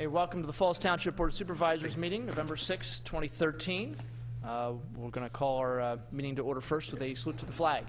Hey, welcome to the Falls Township Board of Supervisors meeting, November 6, 2013. We're going to call our meeting to order first with a salute to the flag.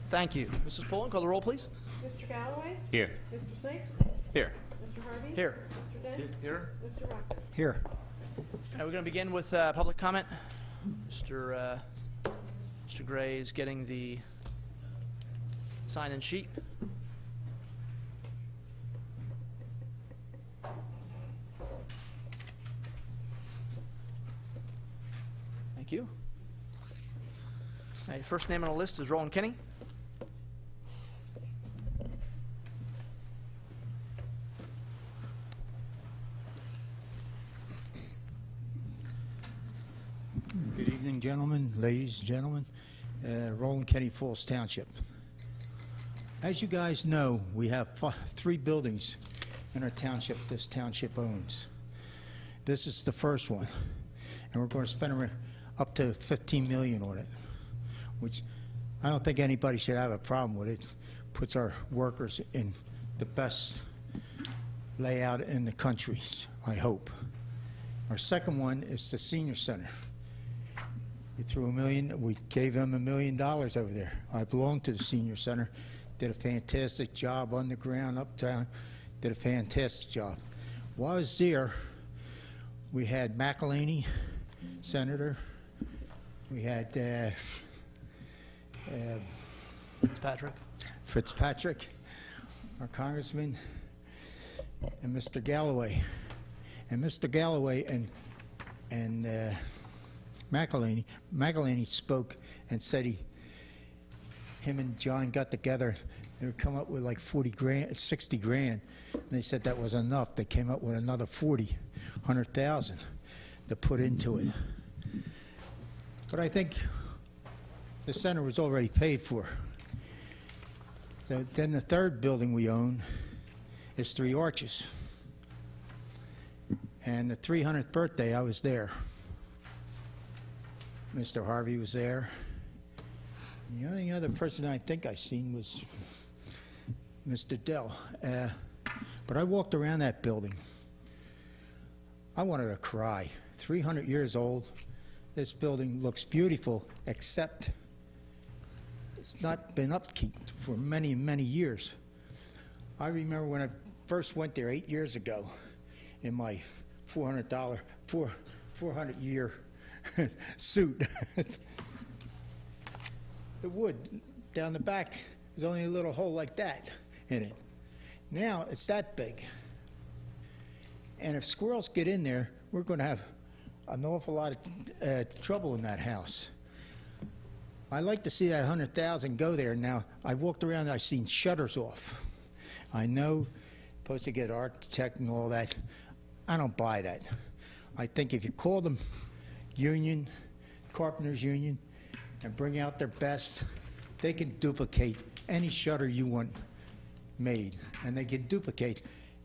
Thank you. Mrs. Pullen, call the roll, please. Mr. Galloway? Here. Mr. Snipes? Here. Mr. Harvey? Here. Mr. Dent? Here. Mr. Rocker? Here. Now we're going to begin with public comment. Mr. Gray is getting the sign-in sheet. Thank you. Now, your first name on the list is Roland Kenny. Good evening, gentlemen, ladies, gentlemen. Roland Kenny, Falls Township. As you guys know, we have 3 buildings in our township this township owns. This is the first one, and we're going to spend up to $15 million on it, which I don't think anybody should have a problem with. It puts our workers in the best layout in the country, I hope. Our second one is the senior center. We threw we gave them $1 million over there. I belong to the senior center, did a fantastic job underground, uptown, did a fantastic job. While I was there, we had McElhaney, Senator, we had Fitzpatrick, our congressman, and Mr. Galloway. And Mr. Galloway and McElhaney spoke and said him and John got together and would come up with like 60 grand. And they said that was enough. They came up with another 100,000 to put into it. But I think the center was already paid for. So then the third building we own is 3 Arches. And the 300th birthday, I was there. Mr. Harvey was there. The only other person I think I seen was Mr. Dell. But I walked around that building. I wanted to cry. 300 years old. This building looks beautiful, except it's not been upkeep for many, many years. I remember when I first went there 8 years ago in my $400-year suit. The wood down the back, there's only a little hole like that in it. Now it's that big. And if squirrels get in there, we're going to have an awful lot of trouble in that house. I like to see that 100,000 go there. Now, I walked around and I seen shutters off. I know, supposed to get architect and all that. I don't buy that. I think if you call them union, carpenters union, and bring out their best, they can duplicate any shutter you want made, and they can duplicate.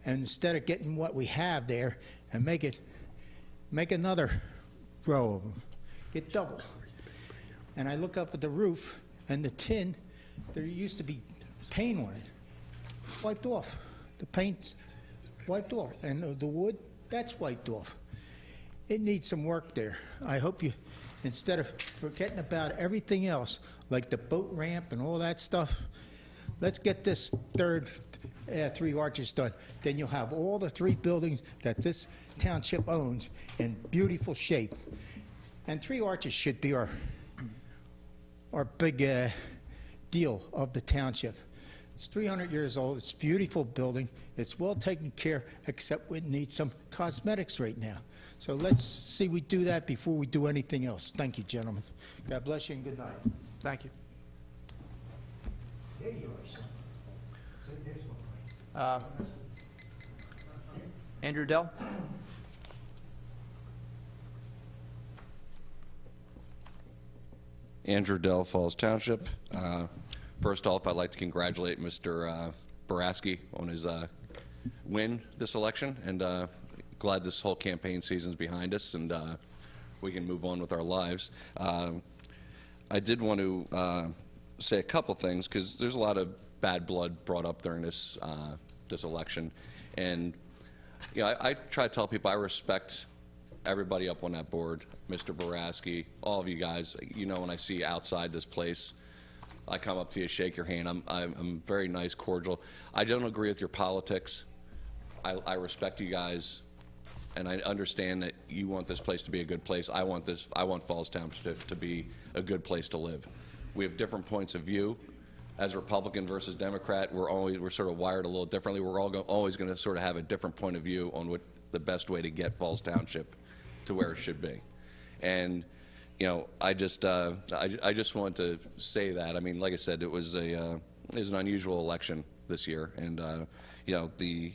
And instead of getting what we have there and make another row of them, get double. And I look up at the roof, and the tin, there used to be paint on it, wiped off. The paint's wiped off, and the wood, that's wiped off. It needs some work there. I hope you, instead of forgetting about everything else, like the boat ramp and all that stuff, let's get this third 3 Arches done. Then you'll have all the 3 buildings that this township owns in beautiful shape. And 3 Arches should be our big deal of the township. It's 300 years old. It's a beautiful building. It's well taken care, except we need some cosmetics right now. So let's see we do that before we do anything else. Thank you, gentlemen. God bless you and good night. Thank you. There you are, son. Andrew Dell. Andrew Dell, Falls Township. First off, I'd like to congratulate Mr. Boraski on his win this election, and glad this whole campaign season's behind us, and we can move on with our lives. I did want to say a couple things, because there's a lot of bad blood brought up during this this election, and you know, I try to tell people I respect everybody up on that board, Mr. Boraski, all of you guys. You know, when I see you outside this place, I come up to you, shake your hand. I'm very nice, cordial. I don't agree with your politics. I respect you guys, and I understand that you want this place to be a good place. I want Falls Township to be a good place to live. We have different points of view. As Republican versus Democrat, we're sort of wired a little differently. We're always going to sort of have a different point of view on what the best way to get Falls Township to where it should be. And you know, I just wanted to say that. I mean, like I said, it was an unusual election this year, and you know, the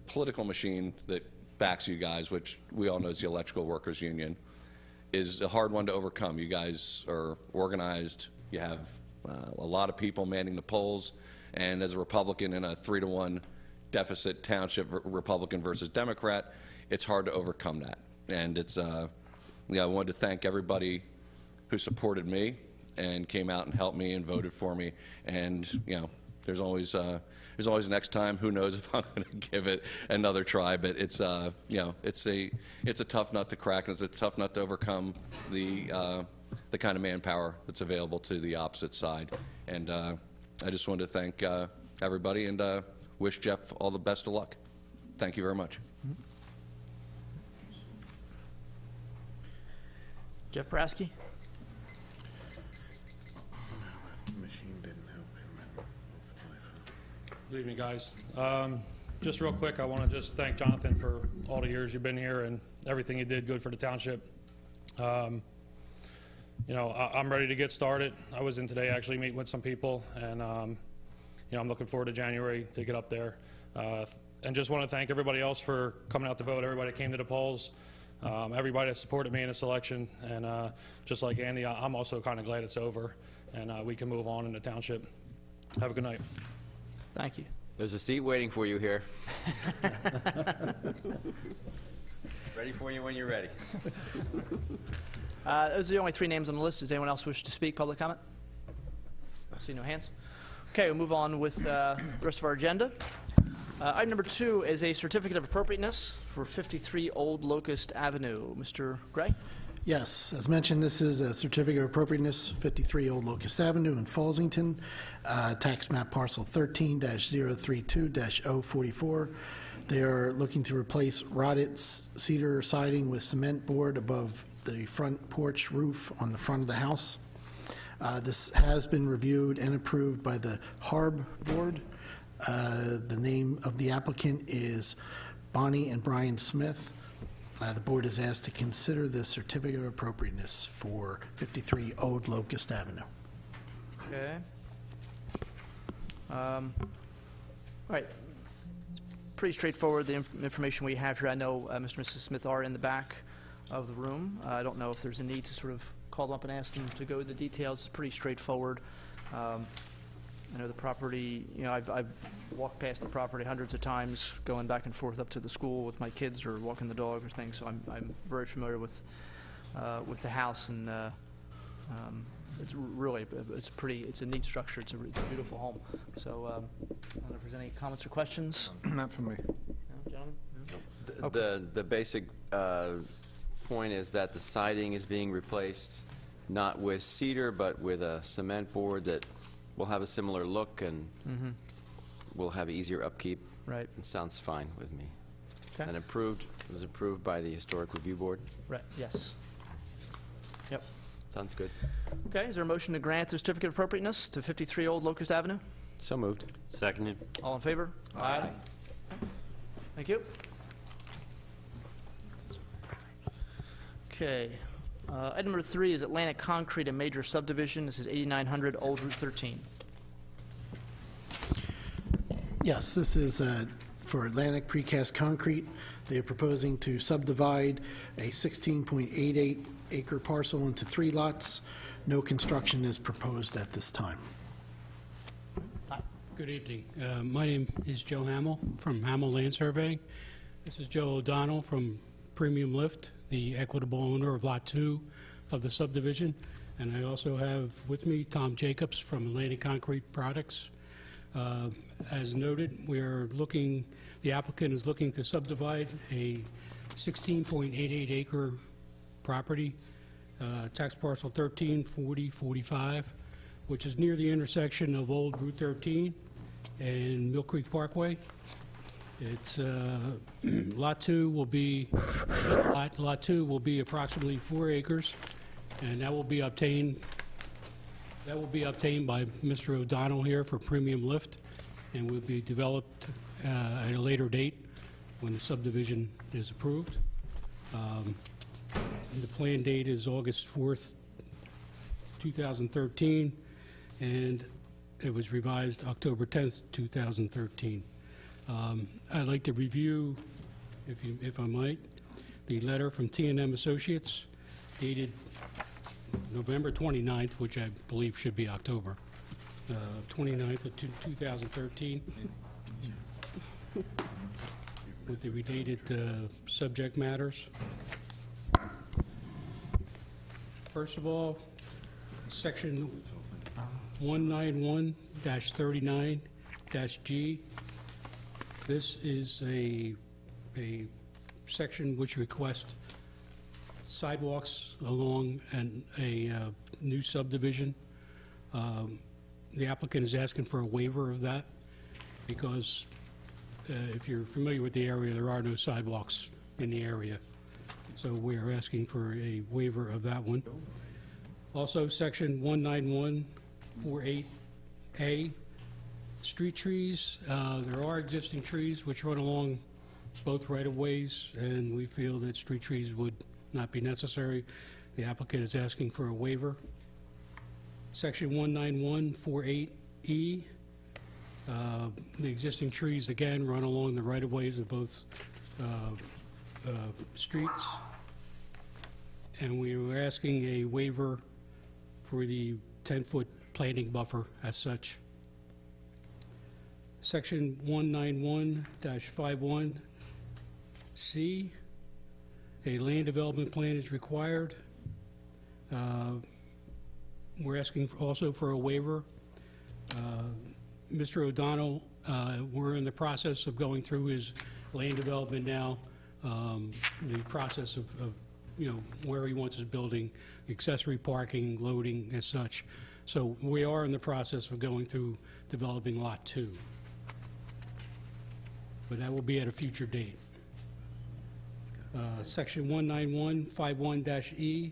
political machine that backs you guys, which we all know is the Electrical Workers Union, is a hard one to overcome. You guys are organized. You have a lot of people manning the polls, and as a Republican in a 3-to-1 deficit township, Republican versus Democrat, it's hard to overcome that. And it's, yeah, I wanted to thank everybody who supported me and came out and helped me and voted for me. And you know, there's always next time. Who knows if I'm going to give it another try? But it's you know, it's a tough nut to crack, and it's a tough nut to overcome the kind of manpower that's available to the opposite side. And I just wanted to thank everybody and wish Jeff all the best of luck. Thank you very much. Jeff Boraski? Good evening, guys. Just real quick, I want to just thank Jonathan for all the years you've been here and everything you did good for the township. You know, I'm ready to get started. I was in today actually meeting with some people, and you know, I'm looking forward to January to get up there. And just want to thank everybody else for coming out to vote, everybody that came to the polls, everybody that supported me in this election. And just like Andy, I'm also kind of glad it's over and we can move on in the township. Have a good night. Thank you. There's a seat waiting for you here. Ready for you when you're ready. Those are the only 3 names on the list. Does anyone else wish to speak? Public comment? I see no hands. Okay, we'll move on with the rest of our agenda. Item number 2 is a certificate of appropriateness for 53 Old Locust Avenue. Mr. Gray? Yes, as mentioned, this is a certificate of appropriateness, 53 Old Locust Avenue in Fallsington, tax map parcel 13-032-044. They are looking to replace rotted cedar siding with cement board above the front porch roof on the front of the house. This has been reviewed and approved by the HARB board. The name of the applicant is Bonnie and Brian Smith. The board is asked to consider this certificate of appropriateness for 53 Old Locust Avenue. Okay. All right. Pretty straightforward, the information we have here. I know Mr. and Mrs. Smith are in the back of the room. I don't know if there's a need to sort of call them up and ask them to go into the details. It's pretty straightforward. I know the property, you know, I've walked past the property hundreds of times going back and forth up to the school with my kids or walking the dog or things, so I'm very familiar with the house, and it's really, it's a neat structure. It's a beautiful home. So I don't know if there's any comments or questions. Not from me. No, gentlemen? No? The basic point is that the siding is being replaced not with cedar but with a cement board that will have a similar look and will have easier upkeep. Right. It sounds fine with me. Okay. And it was approved by the Historic Review Board. Right, yes. Yep. Sounds good. Okay, is there a motion to grant the certificate of appropriateness to 53 Old Locust Avenue? So moved. Seconded. All in favor? Aye. Thank you. Okay. Item number 3 is Atlantic Concrete, a major subdivision. This is 8900 Old Route 13. Yes, this is for Atlantic Precast Concrete. They are proposing to subdivide a 16.88 acre parcel into 3 lots. No construction is proposed at this time. Good evening. My name is Joe Hamill from Hamill Land Surveying. This is Joe O'Donnell from Premium Lift, the equitable owner of Lot 2 of the subdivision. And I also have with me Tom Jacobs from Atlantic Concrete Products. As noted, the applicant is looking to subdivide a 16.88 acre property, tax parcel 134045, which is near the intersection of Old Route 13 and Mill Creek Parkway. It's lot 2 will be approximately 4 acres, and that will be obtained by Mr. O'Donnell here for Premium Lift, and will be developed at a later date when the subdivision is approved. The plan date is August 4th, 2013, and it was revised October 10th, 2013. I'd like to review, if I might, the letter from T&M Associates dated November 29th, which I believe should be October 29th of 2013, with the related subject matters. First of all, Section 191-39-G. This is a section which requests sidewalks along a new subdivision. The applicant is asking for a waiver of that because if you're familiar with the area, there are no sidewalks in the area. So we are asking for a waiver of that one. Also, Section 19148A, street trees. There are existing trees which run along both right-of-ways, and we feel that street trees would not be necessary. The applicant is asking for a waiver. Section 19148E, the existing trees, again, run along the right-of-ways of both streets. And we were asking a waiver for the 10-foot planting buffer as such. Section 191-51C, a land development plan is required. We're asking also for a waiver. Mr. O'Donnell, we're in the process of going through his land development now, the process of where he wants his building, accessory parking, loading, as such. So we are in the process of going through developing Lot 2. But that will be at a future date. Section 19151-E,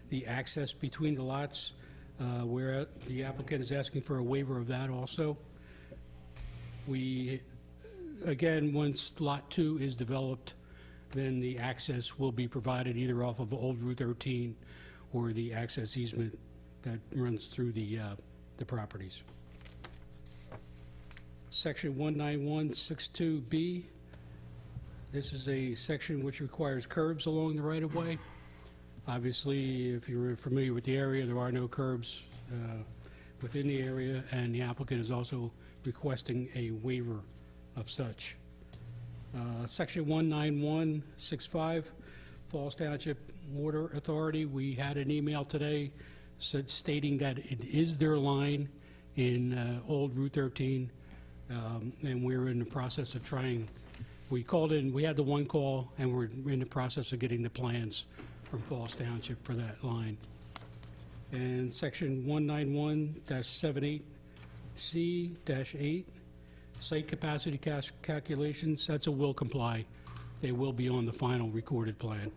the access between the lots, where the applicant is asking for a waiver of that also. Again, once Lot 2 is developed, then the access will be provided either off of Old Route 13 or the access easement that runs through the properties. Section 19162B, this is a section which requires curbs along the right-of-way. Obviously, if you're familiar with the area, there are no curbs within the area, and the applicant is also requesting a waiver of such. Section 19165, Falls Township Water Authority. We had an email today stating that it is their line in Old Route 13, and we're in the process of trying. We called in, we had the one call, and we're in the process of getting the plans from Falls Township for that line. And Section 191-78C-8, site capacity calculations, that's a will comply. They will be on the final recorded plan.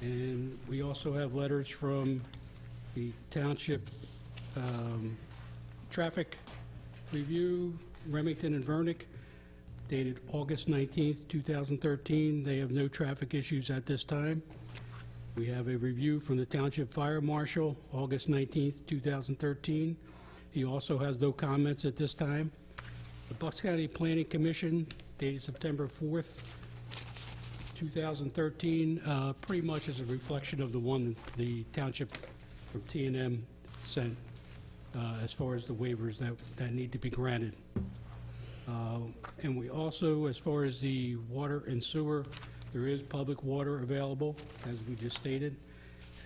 And we also have letters from the Township Traffic Review, Remington and Vernick, dated August 19th, 2013. They have no traffic issues at this time. We have a review from the Township Fire Marshal, August 19th, 2013. He also has no comments at this time. The Bucks County Planning Commission, dated September 4th, 2013, pretty much is a reflection of the one the Township from T&M sent as far as the waivers that need to be granted. And we also, as far as the water and sewer, there is public water available, as we just stated.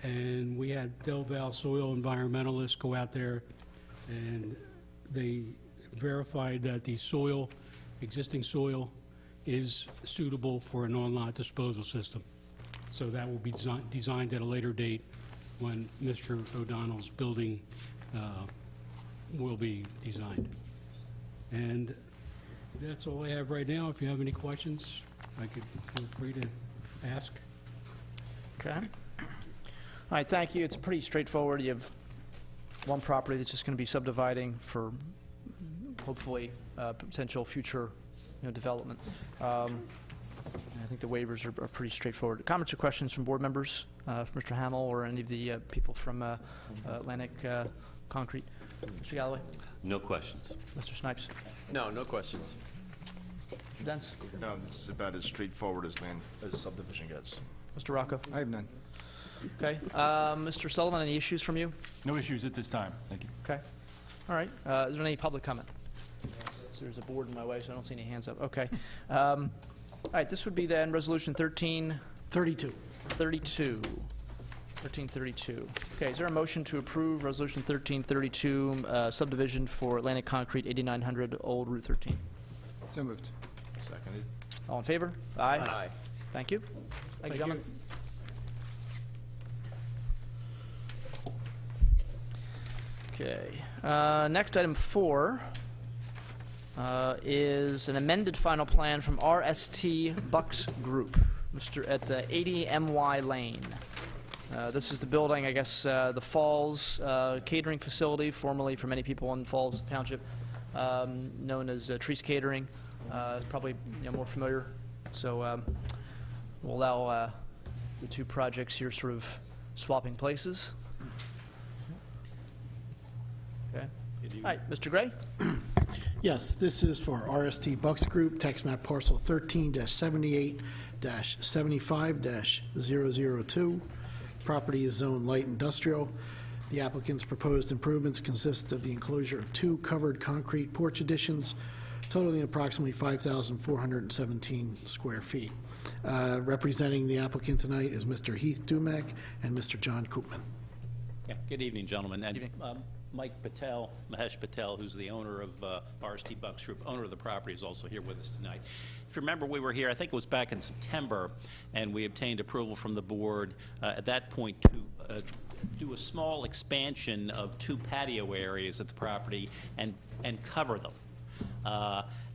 And we had Del Val soil environmentalists go out there, and they verified that the soil, existing soil, is suitable for an on-lot disposal system. So that will be designed at a later date when Mr. O'Donnell's building will be designed. And that's all I have right now. If you have any questions, I could feel free to ask. Okay. All right, thank you. It's pretty straightforward. You have one property that's just going to be subdividing for hopefully potential future development. I think the waivers are pretty straightforward. Comments or questions from board members, from Mr. Hamill or any of the people from Atlantic Concrete? Mr. Galloway? No questions. Mr. Snipes? No, no questions. Mr. Dents? No, this is about as straightforward as a subdivision gets. Mr. Rocco? I have none. Okay. Mr. Sullivan, any issues from you? No issues at this time. Thank you. Okay. All right. Is there any public comment? So there's a board in my way, so I don't see any hands up. Okay. All right. This would be then Resolution 32. 1332. Okay. Is there a motion to approve Resolution 1332, subdivision for Atlantic Concrete, 8900 Old Route 13? So moved. Seconded. All in favor? Aye. Aye. Thank you. Thank you, gentlemen. Okay. Next, item 4 is an amended final plan from RST Bucks Group, at 80 MY Lane. This is the building, I guess, the Falls catering facility, formerly for many people in Falls Township, known as Treese Catering. Probably more familiar. So we'll allow the two projects here sort of swapping places. Okay. All right, Mr. Gray? Yes, this is for RST Bucks Group, tax map parcel 13-78-75-002. Property is zoned light industrial. The applicant's proposed improvements consist of the enclosure of 2 covered concrete porch additions, totaling approximately 5,417 square feet. Representing the applicant tonight is Mr. Heath Dumack and Mr. John Koopman. Yeah, good evening, gentlemen. And, Evening. Mike Patel, Mahesh Patel, who's the owner of RST Bucks Group, owner of the property, is also here with us tonight. If you remember, we were here, I think it was back in September, and we obtained approval from the board at that point to do a small expansion of 2 patio areas at the property and cover them.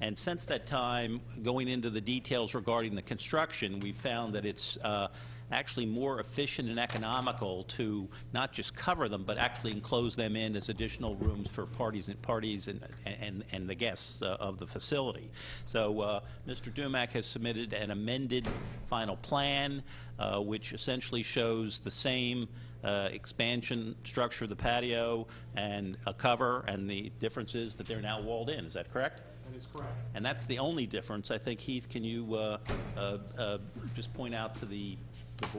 And since that time, going into the details regarding the construction, we found that it's actually more efficient and economical to not just cover them, but actually enclose them in as additional rooms for parties and the guests of the facility. So Mr. Dumack has submitted an amended final plan, which essentially shows the same expansion structure of the patio and a cover, and the difference is that they're now walled in. Is that correct? That is correct. And that's the only difference. I think, Heath, can you just point out to the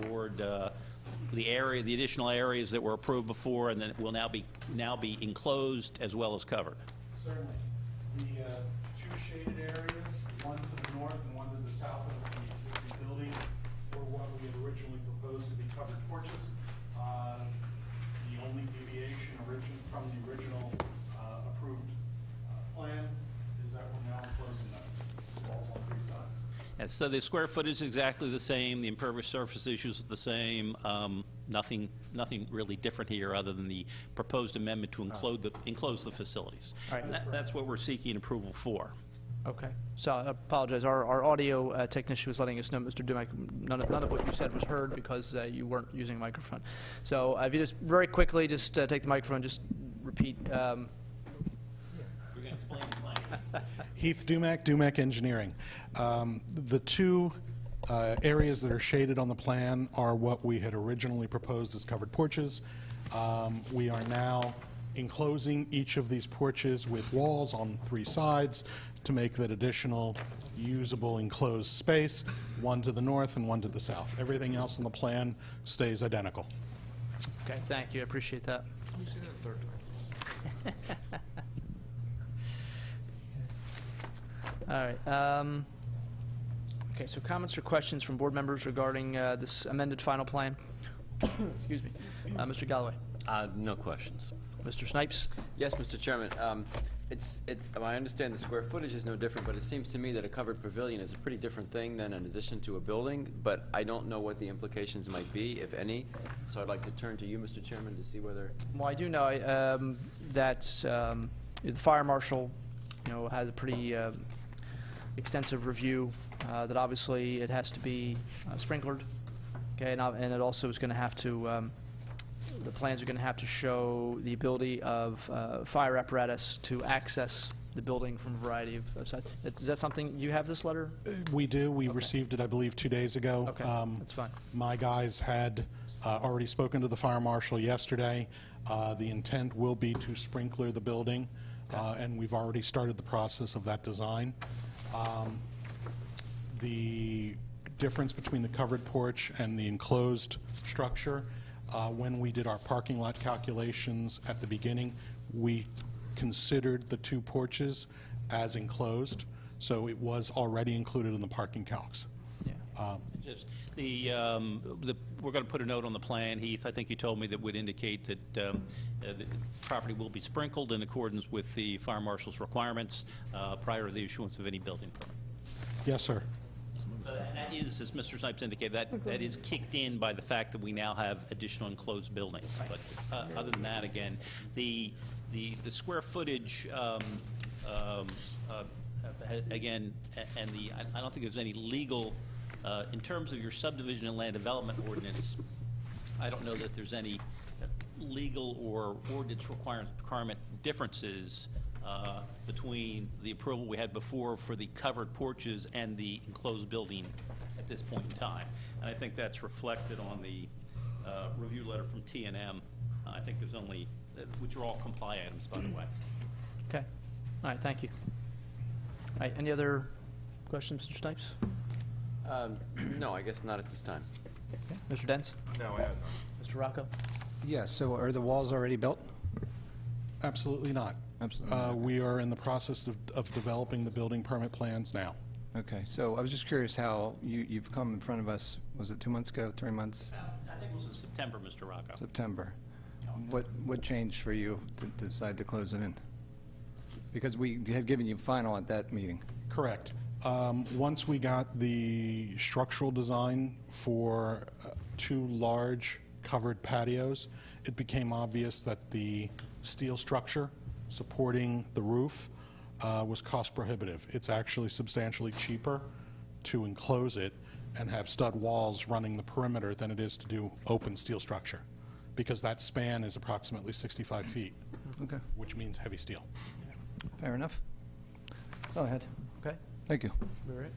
board the additional areas that were approved before, and then it will now be enclosed as well as covered? Certainly. The 2 shaded areas, one to the north and one to the south of the existing building, were what we had originally proposed to be covered porches. The only deviation from the original approved plan is that we're now enclosing the walls on 3 sides. And so the square footage is exactly the same, the impervious surface issues are the same, nothing really different here other than the proposed amendment to enclose the facilities. All right. And that's what we're seeking approval for. Okay. So I apologize. Our audio technician was letting us know, Mr. Dumack, none of what you said was heard because you weren't using a microphone. So if you just very quickly just take the microphone, just repeat. We're going to explain the plan. Heath Dumack, Dumack Engineering. The 2 areas that are shaded on the plan are what we had originally proposed as covered porches. We are now enclosing each of these porches with walls on 3 sides to make that additional usable enclosed space, one to the north and one to the south. Everything else on the plan stays identical. Okay, thank you, I appreciate that. Let me see that a third time. All right. Okay, so comments or questions from board members regarding this amended final plan? Excuse me. Mr. Galloway? No questions. Mr. Snipes? Yes, Mr. Chairman. I understand the square footage is no different, but it seems to me that a covered pavilion is a pretty different thing than an addition to a building, but I don't know what the implications might be, if any. So I'd like to turn to you, Mr. Chairman, to see whether... Well, I do know that the fire marshal, has a pretty extensive review that obviously it has to be sprinklered, okay, and it also is going to have to, the plans are going to have to show the ability of fire apparatus to access the building from a variety of sides. Is that something, you have this letter? We do. We received it, I believe, 2 days ago. Okay, that's fine. My guys had already spoken to the fire marshal yesterday. The intent will be to sprinkler the building, and we've already started the process of that design. The difference between the covered porch and the enclosed structure, when we did our parking lot calculations at the beginning, we considered the 2 porches as enclosed, so it was already included in the parking calcs. Just we're going to put a note on the plan, Heath. I think you told me that would indicate that the property will be sprinkled in accordance with the fire marshal's requirements prior to the issuance of any building permit. Yes, sir. And that is, as Mr. Snipes indicated, that is kicked in by the fact that we now have additional enclosed buildings. But other than that, again, the square footage, again, and I don't think there's any legal, in terms of your subdivision and land development ordinance, I don't know that there's any legal or ordinance requirement differences between the approval we had before for the covered porches and the enclosed building at this point in time. And I think that's reflected on the review letter from T&M. I think there's only, which are all comply items, by the way. Okay. All right, thank you. All right, any other questions, Mr. Snipes? No, I guess not at this time. Okay. Mr. Dents? No, I have none. Mr. Rocco? Yes, so are the walls already built? Absolutely not. Absolutely not. We are in the process of developing the building permit plans now. Okay, so I was just curious how you've come in front of us, was it 2 months ago, 3 months? I think it was in September, Mr. Rocco. September. What changed for you to decide to close it in? Because we had given you final at that meeting. Correct. Once we got the structural design for 2 large covered patios, it became obvious that the steel structure supporting the roof was cost prohibitive. It's actually substantially cheaper to enclose it and have stud walls running the perimeter than it is to do open steel structure, because that span is approximately 65 feet, Okay, which means heavy steel. fair enough. That's all I had. Okay. Thank you. All right.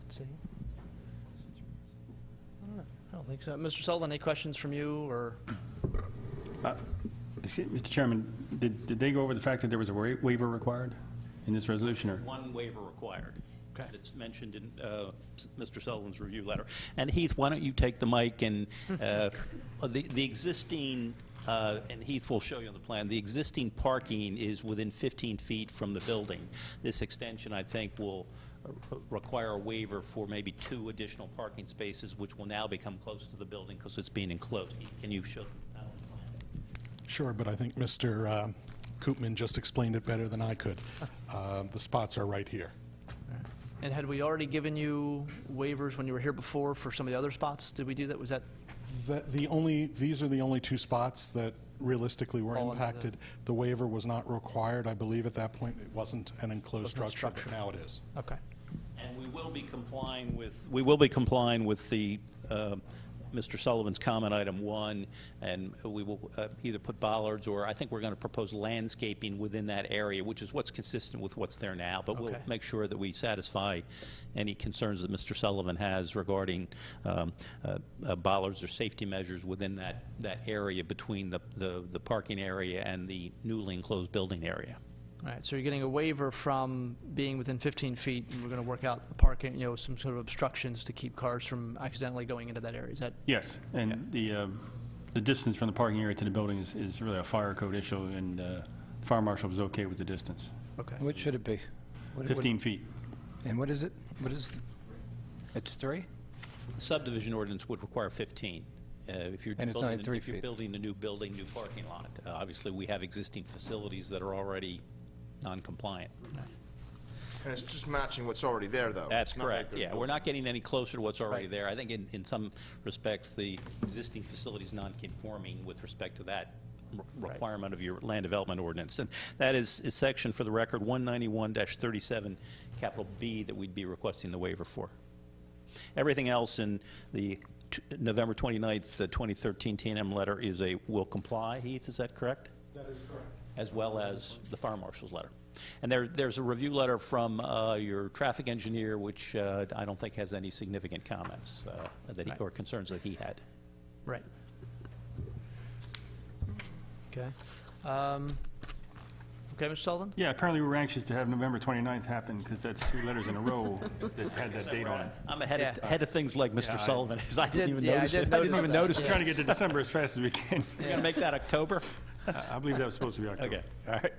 Let's see. I don't think so. Mr. Sullivan, any questions from you, or? Mr. Chairman, did they go over the fact that there was a waiver required in this resolution? Or? One waiver required. Okay. It's mentioned in Mr. Sullivan's review letter. And Heath, why don't you take the mic and the existing, and Heath will show you on the plan, the existing parking is within 15 feet from the building. This extension, I think, will require a waiver for maybe 2 additional parking spaces, which will now become close to the building because it's being enclosed. Can you show them that on the plan? Sure, but I think Mr. Koopman just explained it better than I could. The spots are right here. And had we already given you waivers when you were here before for some of the other spots? Did we do that? Was that? These are the only 2 spots that realistically were Fall into impacted. The waiver was not required. I believe at that point it wasn't an enclosed Wasn't a structure, structure. but now it is. Okay. And we will be complying with the Mr. Sullivan's comment item 1, and we will either put bollards, or I think we're going to propose landscaping within that area, which is what's consistent with what's there now. But we'll Okay. make sure that we satisfy any concerns that Mr. Sullivan has regarding bollards or safety measures within that area between the parking area and the newly enclosed building area. All right, so you're getting a waiver from being within 15 feet, and we're going to work out the parking, you know, some sort of obstructions to keep cars from accidentally going into that area. Is that? Yes, and the distance from the parking area to the building is really a fire code issue, and the fire marshal was okay with the distance. Okay. What should it be? 15 feet. And what is it? It's 3? The subdivision ordinance would require 15. If you're And it's building only 3 if you're feet. building a new building, new parking lot, obviously we have existing facilities that are already non-compliant. And it's just matching what's already there, though. That's It's not like correct, they're yeah. We're not getting any closer to what's already there. I think in some respects, the existing facility is non-conforming with respect to that requirement of your land development ordinance. And that is section, for the record, 191-37, capital B, that we'd be requesting the waiver for. Everything else in the November 29th, 2013 T&M letter is a will comply. Heath, is that correct? That is correct. As well as the fire marshal's letter. And there's a review letter from your traffic engineer, which I don't think has any significant comments that he, or concerns that he had. Right. Okay. Okay, Mr. Sullivan? Yeah, apparently we were anxious to have November 29th happen, because that's 3 letters in a row that had that date on it. I'm ahead of things like Mr. Sullivan is. I didn't even yeah, I notice did it. notice I didn't even that. notice We're it. trying to get to December as fast as we can. We're going to make that October? I believe that was supposed to be October. Okay, all right.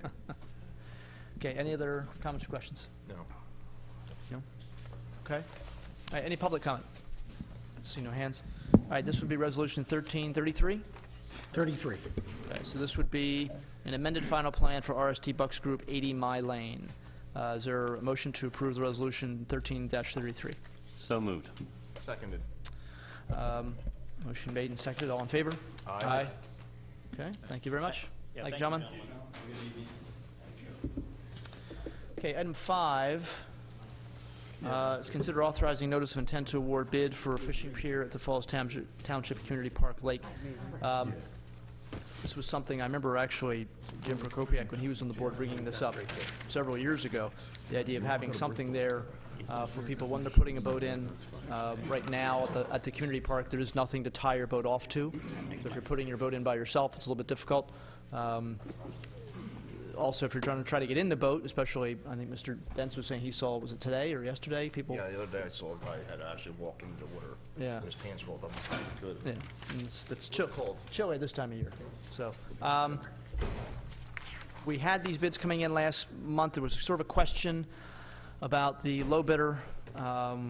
Okay, any other comments or questions? No. No? Okay. All right, any public comment? See no hands. All right, this would be Resolution 1333. 33. Okay, so this would be an amended final plan for RST Bucks Group 80 My Lane. Is there a motion to approve the resolution 13-33? So moved. Seconded. Motion made and seconded. All in favor? Aye. Okay, thank you very much. Yeah, Thank you, thank you, gentlemen. Okay, item 5 is consider authorizing notice of intent to award bid for a fishing pier at the Falls Township Community Park Lake. This was something I remember actually Jim Prokopiak, when he was on the board, bringing this up several years ago. The idea of having something there for people when they're putting a boat in. Right now at the community park, there is nothing to tie your boat off to. So if you're putting your boat in by yourself, it's a little bit difficult. Also, if you're trying to get in the boat, especially, I think Mr. Dents was saying he saw, was it today or yesterday? People. Yeah, the other day I saw a guy had to actually walk into the water. Yeah. With his pants rolled up. It's not good. Yeah, and it's chilly this time of year. So, we had these bids coming in last month. There was sort of a question about the low bidder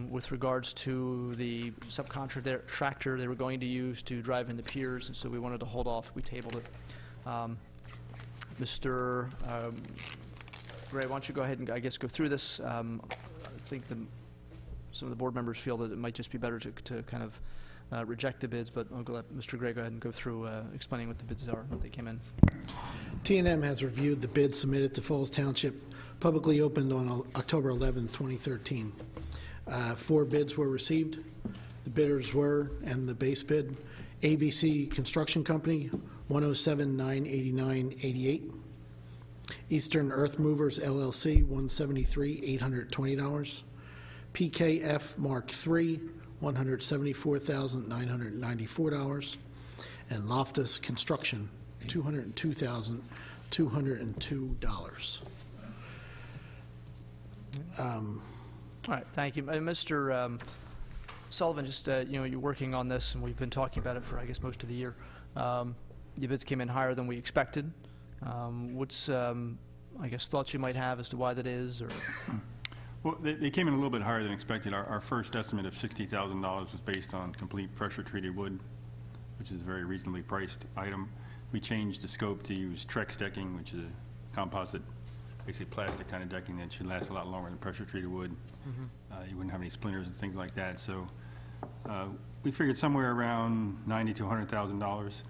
with regards to the subcontractor they were going to use to drive in the piers, and so we wanted to hold off. We tabled it. Mr. Gray, why don't you go ahead and, I guess, go through this. I think some of the board members feel that it might just be better to kind of reject the bids, but I'll let Mr. Gray go ahead and go through explaining what the bids are, what they came in. T&M has reviewed the bids submitted to Falls Township, publicly opened on October 11, 2013. 4 bids were received. The bidders were, and the base bid, ABC Construction Company, $107,989.88. Eastern Earth Movers LLC, $173,820. PKF Mark III, $174,994. And Loftus Construction, $202,202. All right, thank you. Mr. Sullivan, just, you're working on this, and we've been talking about it for, I guess, most of the year. The bids came in higher than we expected. What's, I guess, thoughts you might have as to why that is, or? Well, they came in a little bit higher than expected. Our first estimate of $60,000 was based on complete pressure-treated wood, which is a very reasonably priced item. We changed the scope to use Trex decking, which is a composite, basically plastic kind of decking that should last a lot longer than pressure-treated wood. You wouldn't have any splinters and things like that. So we figured somewhere around $90,000 to $100,000.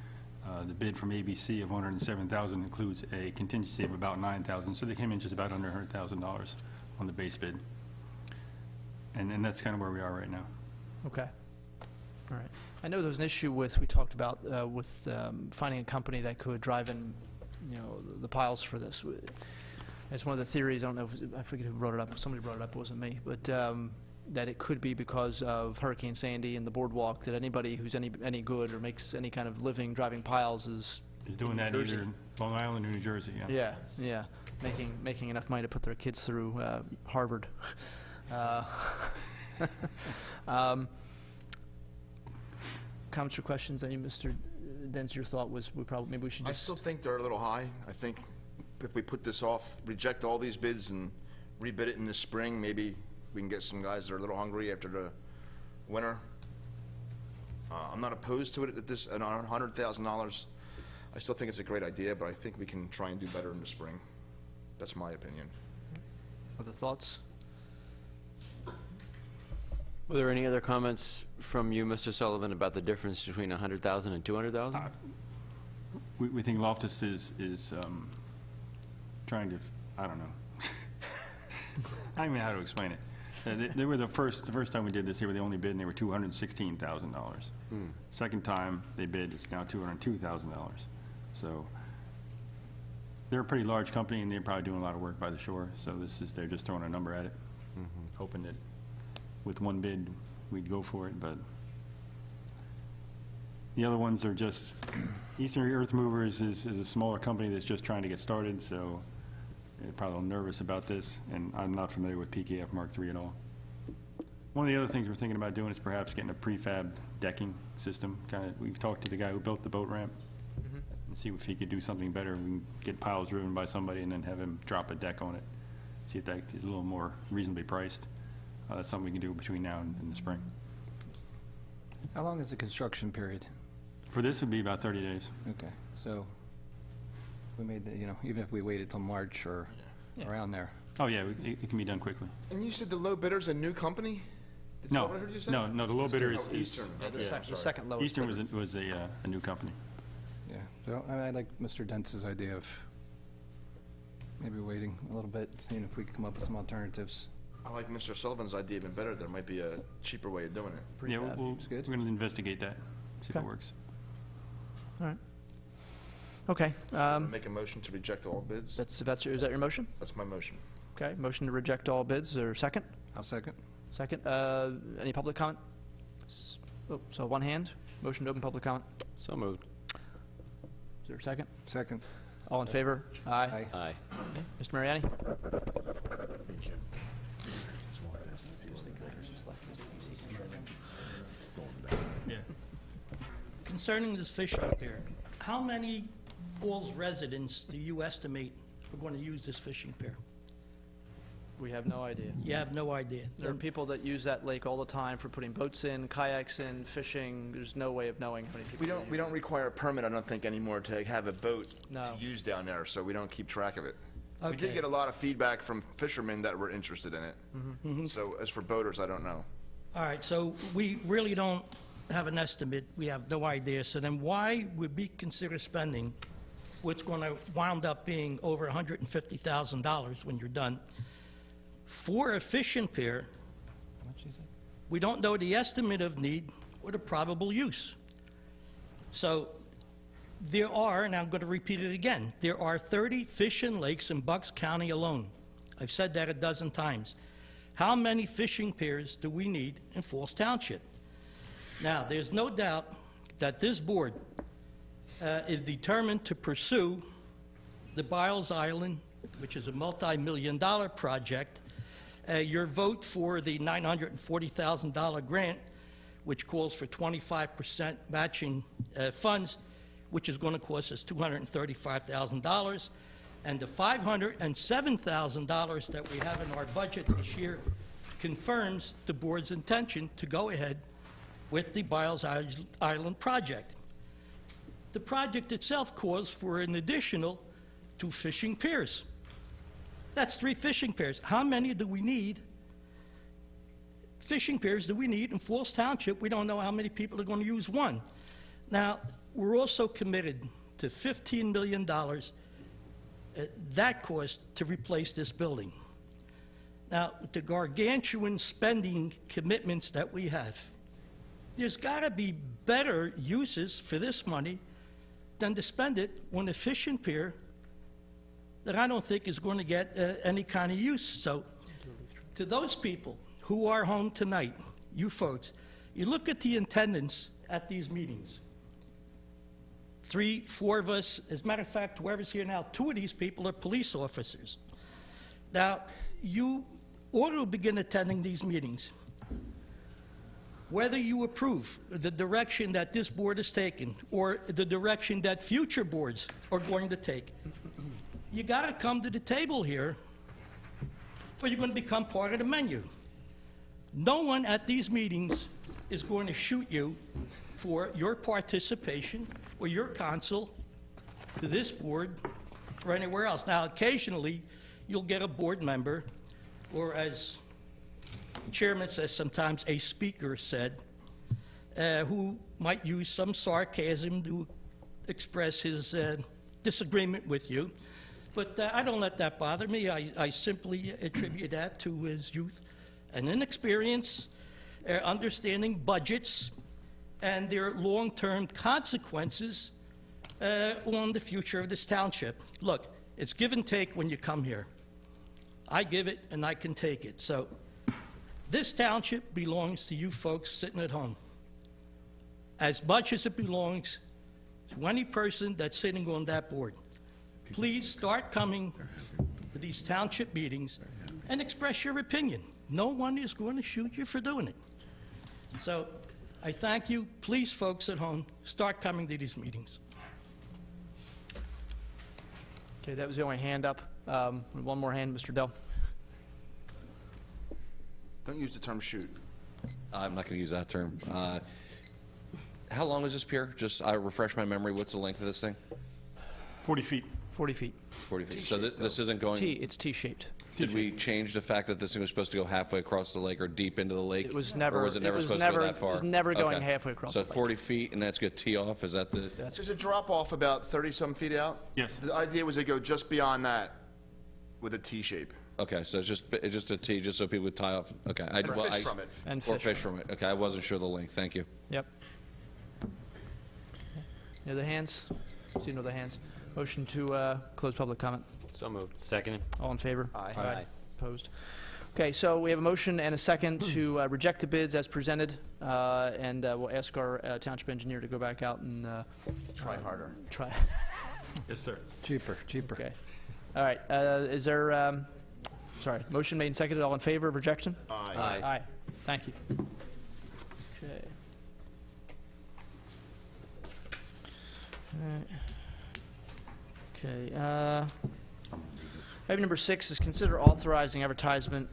The bid from ABC of $107,000 includes a contingency of about $9,000, so they came in just about under $100,000 on the base bid. And that's kind of where we are right now. Okay. All right. I know there was an issue with, we talked about, with finding a company that could drive in, the piles for this. It's one of the theories, I don't know, I forget who brought it up. Somebody brought it up, it wasn't me. But that it could be because of Hurricane Sandy and the boardwalk, that anybody who's any good or makes any kind of living driving piles is doing that either in Long Island or New Jersey, yeah. Yeah. making enough money to put their kids through Harvard. Comments or questions? Any, Mr. Dents, your thought was maybe we should I just... still think they're a little high. I think if we put this off, reject all these bids and rebid it in the spring, maybe we can get some guys that are a little hungry after the winter. I'm not opposed to it at this, at $100,000. I still think it's a great idea, but I think we can try and do better in the spring. That's my opinion. Other thoughts? Were there any other comments from you, Mr. Sullivan, about the difference between 100,000 and 200,000? We think Loftus is trying to, I don't know. I don't even know how to explain it. They were the first time we did this, they were the only bid, and they were $216,000. Second time they bid, it's now $202,000. So they're a pretty large company, and they're probably doing a lot of work by the shore. So they're just throwing a number at it, hoping that with one bid we'd go for it. But the other ones are just, Eastern Earth Movers is a smaller company that's just trying to get started, so they're probably a little nervous about this, and I'm not familiar with PKF Mark III at all. One of the other things we're thinking about doing is perhaps getting a prefab decking system. We've talked to the guy who built the boat ramp and see if he could do something better. We can get piles driven by somebody and then have him drop a deck on it. See if that is a little more reasonably priced. That's something we can do between now and the spring. How long is the construction period? For this, it'd be about 30 days. Okay, so we made the, even if we waited till March or around there. Oh, yeah, it can be done quickly. And you said the low bidder's a new company? No, no, the low bidder is Eastern. The second lowest. Eastern was a new company. Yeah, so I like Mr. Dentz's idea of maybe waiting a little bit, seeing if we could come up with some alternatives. I like Mr. Sullivan's idea even better. There might be a cheaper way of doing it. Yeah, we're going to investigate that, see if it works. All right. Okay. Make a motion to reject all bids. Is that your motion? That's my motion. Okay. Motion to reject all bids. Or second? I'll second. Second. Any public comment? So one hand. Motion to open public comment. So moved. Is there a second? Second. All in favor? Aye. Aye. Mr. Mariani? Concerning this fishing pier, how many Falls residents do you estimate are going to use this fishing pier? We have no idea. You have no idea. There are people that use that lake all the time for putting boats in, kayaks in, fishing. There's no way of knowing how many people. We don't require a permit, I don't think, anymore to have a boat No. to use down there, so we don't keep track of it. We Okay. did get a lot of feedback from fishermen that were interested in it. So as for boaters, I don't know. All right, so we really don't have an estimate. We have no idea. So then why would we consider spending what's going to wound up being over $150,000 when you're done for a fishing pier? We don't know the estimate of need or the probable use. So there are, and I'm going to repeat it again, there are 30 fishing lakes in Bucks County alone. I've said that a dozen times. How many fishing piers do we need in Falls Township? Now, there's no doubt that this board is determined to pursue the Biles Island, which is a multi-million-dollar project. Your vote for the $940,000 grant, which calls for 25% matching funds, which is going to cost us $235,000, and the $507,000 that we have in our budget this year confirms the board's intention to go ahead with the Biles Island project. The project itself calls for an additional 2 fishing piers. That's 3 fishing piers. How many do we need? Fishing piers do we need in Falls Township? We don't know how many people are going to use one. Now, we're also committed to $15 million that cost to replace this building. Now, with the gargantuan spending commitments that we have, there's got to be better uses for this money than to spend it on a fishing pier that I don't think is going to get any kind of use. So, to those people who are home tonight, you folks, you look at the attendance at these meetings. 3, 4 of us. As a matter of fact, whoever's here now, 2 of these people are police officers. Now, you ought to begin attending these meetings. Whether you approve the direction that this board has taken or the direction that future boards are going to take, you got to come to the table here or you're going to become part of the menu. No one at these meetings is going to shoot you for your participation or your counsel to this board or anywhere else. Now, occasionally, you'll get a board member, or as the chairman says sometimes, a speaker said, who might use some sarcasm to express his disagreement with you. But I don't let that bother me. I simply attribute that to his youth and inexperience, understanding budgets and their long-term consequences on the future of this township. Look, it's give and take when you come here. I give it and I can take it. So this township belongs to you folks sitting at home as much as it belongs to any person that's sitting on that board. Please start coming to these township meetings and express your opinion. No one is going to shoot you for doing it. So I thank you. Please, folks at home, start coming to these meetings. Okay, that was the only hand up. One more hand, Mr. Dell. Don't use the term shoot. I'm not going to use that term. How long is this pier? Just I refresh my memory. What's the length of this thing? 40 feet. 40 feet. 40 feet. So this isn't going... It's T-shaped. Did we change the fact that this thing was supposed to go halfway across the lake or deep into the lake? It was never. Or was it never supposed to go that far? It was never going Okay. halfway across So the lake. 40 feet, and that's going to tee off? Is that the... There's a drop-off about 30-some feet out? Yes. The idea was to go just beyond that with a T shape. Okay, so it's just a tee, just so people would tie off. Okay. Or fish from it. And Or fish from it. Okay, I wasn't sure the length. Thank you. Yep. Any other hands? See no other hands. Motion to close public comment. So moved. Second. All in favor? Aye. Opposed? Okay, so we have a motion and a second to reject the bids as presented, and we'll ask our township engineer to go back out and Try harder. try. Yes, sir. Cheaper. Okay. All right, is there, sorry, motion made and seconded, all in favor of rejection? Aye. Aye. Thank you. Okay. Okay, item number 6 is consider authorizing advertisement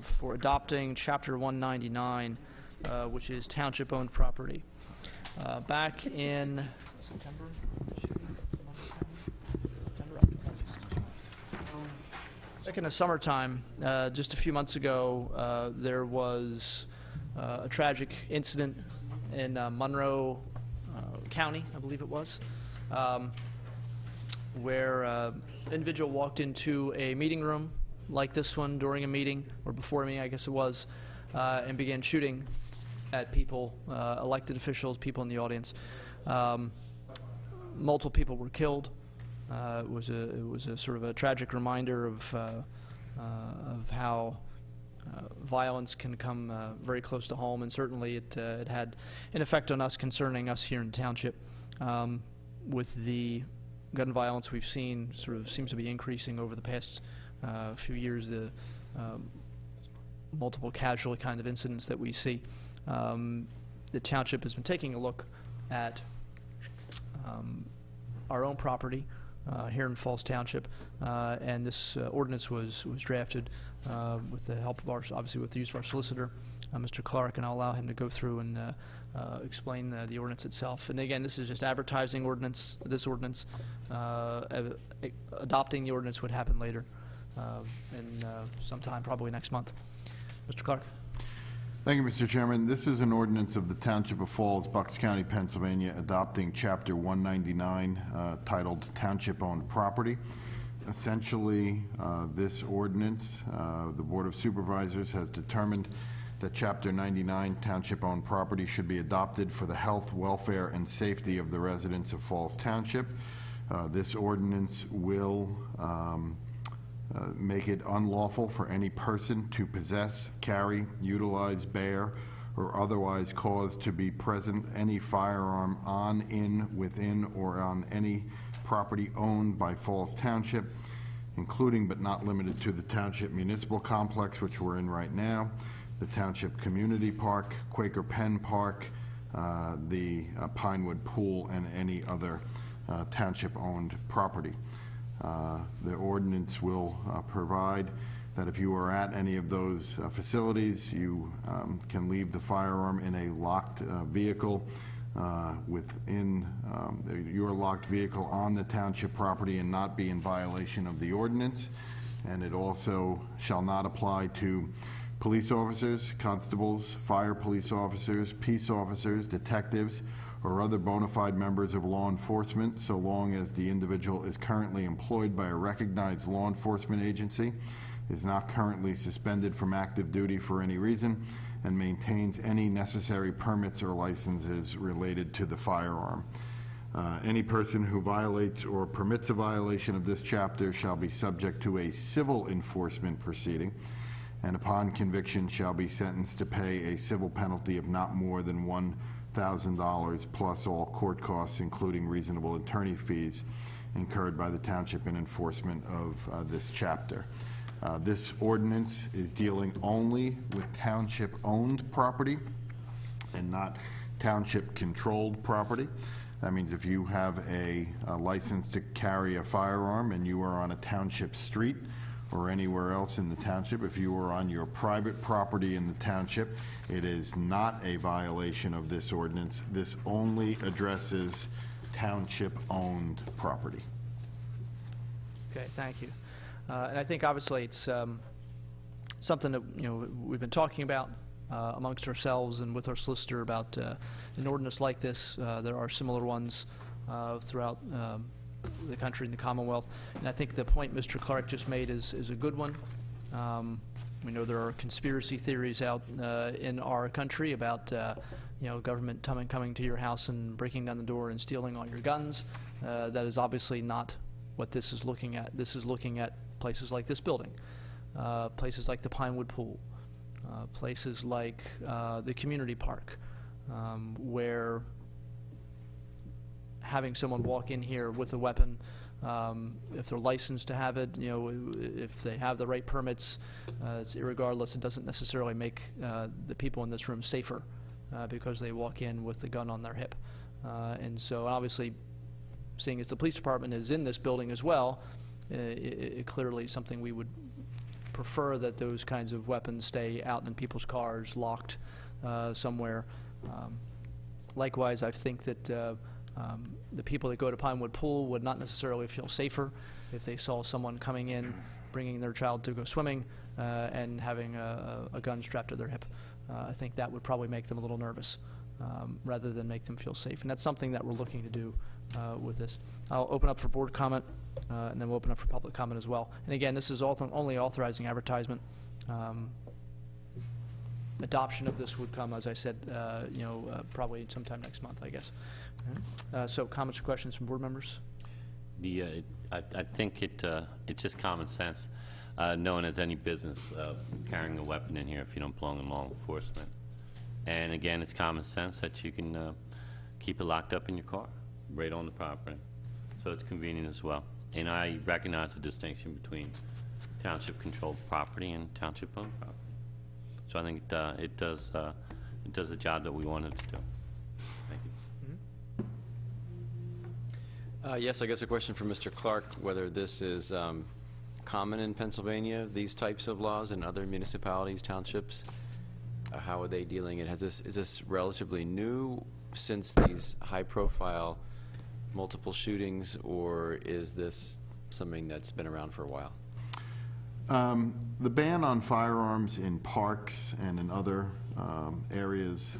for adopting Chapter 199, which is township-owned property. Back in September? Back in the summertime, just a few months ago, there was a tragic incident in Monroe County, I believe it was, where an individual walked into a meeting room like this one during a meeting, or before me, I guess it was, and began shooting at people, elected officials, people in the audience. Multiple people were killed. It was a sort of a tragic reminder of how violence can come very close to home, and certainly it had an effect on us concerning us here in the township. With the gun violence we've seen sort of seems to be increasing over the past few years, the multiple casualty kind of incidents that we see. The township has been taking a look at our own property here in Falls Township, and this ordinance was drafted with the help of our, obviously with the use of our solicitor, Mr. Clark, and I'll allow him to go through and explain the ordinance itself. And again, this is just advertising ordinance. This ordinance, adopting the ordinance would happen later, and sometime probably next month. Mr. Clark. Thank you, Mr. Chairman. This is an ordinance of the Township of Falls, Bucks County, Pennsylvania, adopting Chapter 199, titled Township-Owned Property. Essentially, this ordinance, the Board of Supervisors has determined that Chapter 99, Township-Owned Property, should be adopted for the health, welfare, and safety of the residents of Falls Township. This ordinance will make it unlawful for any person to possess, carry, utilize, bear, or otherwise cause to be present any firearm on, in, within, or on any property owned by Falls Township, including but not limited to the Township Municipal Complex, which we're in right now, the Township Community Park, Quaker Penn Park, the Pinewood Pool, and any other Township-owned property. The ordinance will provide that if you are at any of those facilities, you can leave the firearm in a locked vehicle within your locked vehicle on the township property and not be in violation of the ordinance. And it also shall not apply to police officers, constables, fire police officers, peace officers, detectives, or other bona fide members of law enforcement, so long as the individual is currently employed by a recognized law enforcement agency, is not currently suspended from active duty for any reason, and maintains any necessary permits or licenses related to the firearm. Any person who violates or permits a violation of this chapter shall be subject to a civil enforcement proceeding, and upon conviction shall be sentenced to pay a civil penalty of not more than $1,000 plus all court costs, including reasonable attorney fees incurred by the township in enforcement of this chapter. This ordinance is dealing only with township-owned property and not township-controlled property. That means if you have a license to carry a firearm and you are on a township street or anywhere else in the township, if you are on your private property in the township, it is not a violation of this ordinance. This only addresses township-owned property. Okay, thank you. And I think obviously it's something that, you know, we've been talking about amongst ourselves and with our solicitor about an ordinance like this. There are similar ones throughout the country and the Commonwealth. And I think the point Mr. Clark just made is a good one. We know there are conspiracy theories out in our country about you know, government coming to your house and breaking down the door and stealing all your guns. That is obviously not what this is looking at. This is looking at places like this building, places like the Pinewood Pool, places like the community park, where having someone walk in here with a weapon, if they're licensed to have it, you know, if they have the right permits, it's irregardless. It doesn't necessarily make the people in this room safer because they walk in with the gun on their hip. And so obviously, seeing as the police department is in this building as well, it clearly is something we would prefer that those kinds of weapons stay out in people's cars, locked somewhere. Likewise, I think that the people that go to Pinewood Pool would not necessarily feel safer if they saw someone coming in, bringing their child to go swimming, and having a gun strapped to their hip. I think that would probably make them a little nervous rather than make them feel safe. And that's something that we're looking to do with this. I'll open up for board comment, and then we'll open up for public comment as well. And again, this is only authorizing advertisement. Adoption of this would come, as I said, you know, probably sometime next month, I guess. So comments or questions from board members? I think it's just common sense. No one has any business carrying a weapon in here if you don't belong in law enforcement. And again, it's common sense that you can keep it locked up in your car, right on the property. So it's convenient as well. And I recognize the distinction between township-controlled property and township-owned property. So I think it does the job that we wanted to do. Thank you. Yes, I guess a question for Mr. Clark, whether this is common in Pennsylvania, these types of laws in other municipalities, townships. How are they dealing it? Is this relatively new since these high-profile multiple shootings, or is this something that's been around for a while? The ban on firearms in parks and in other areas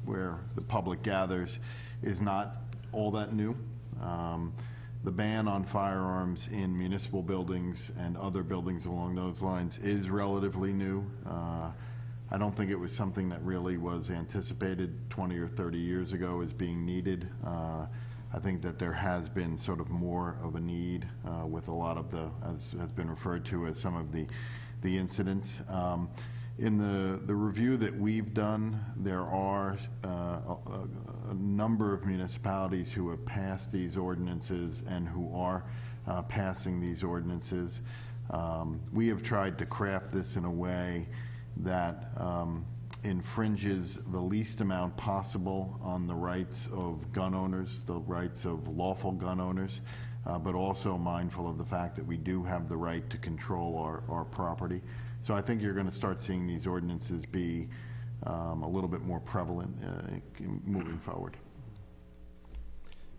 where the public gathers is not all that new. The ban on firearms in municipal buildings and other buildings along those lines is relatively new. I don't think it was something that really was anticipated 20 or 30 years ago as being needed. I think that there has been sort of more of a need with a lot of the, as has been referred to as some of the incidents. In the review that we've done, there are a number of municipalities who have passed these ordinances and who are passing these ordinances. We have tried to craft this in a way that infringes the least amount possible on the rights of gun owners, the rights of lawful gun owners, but also mindful of the fact that we do have the right to control our property. So I think you're going to start seeing these ordinances be a little bit more prevalent moving forward.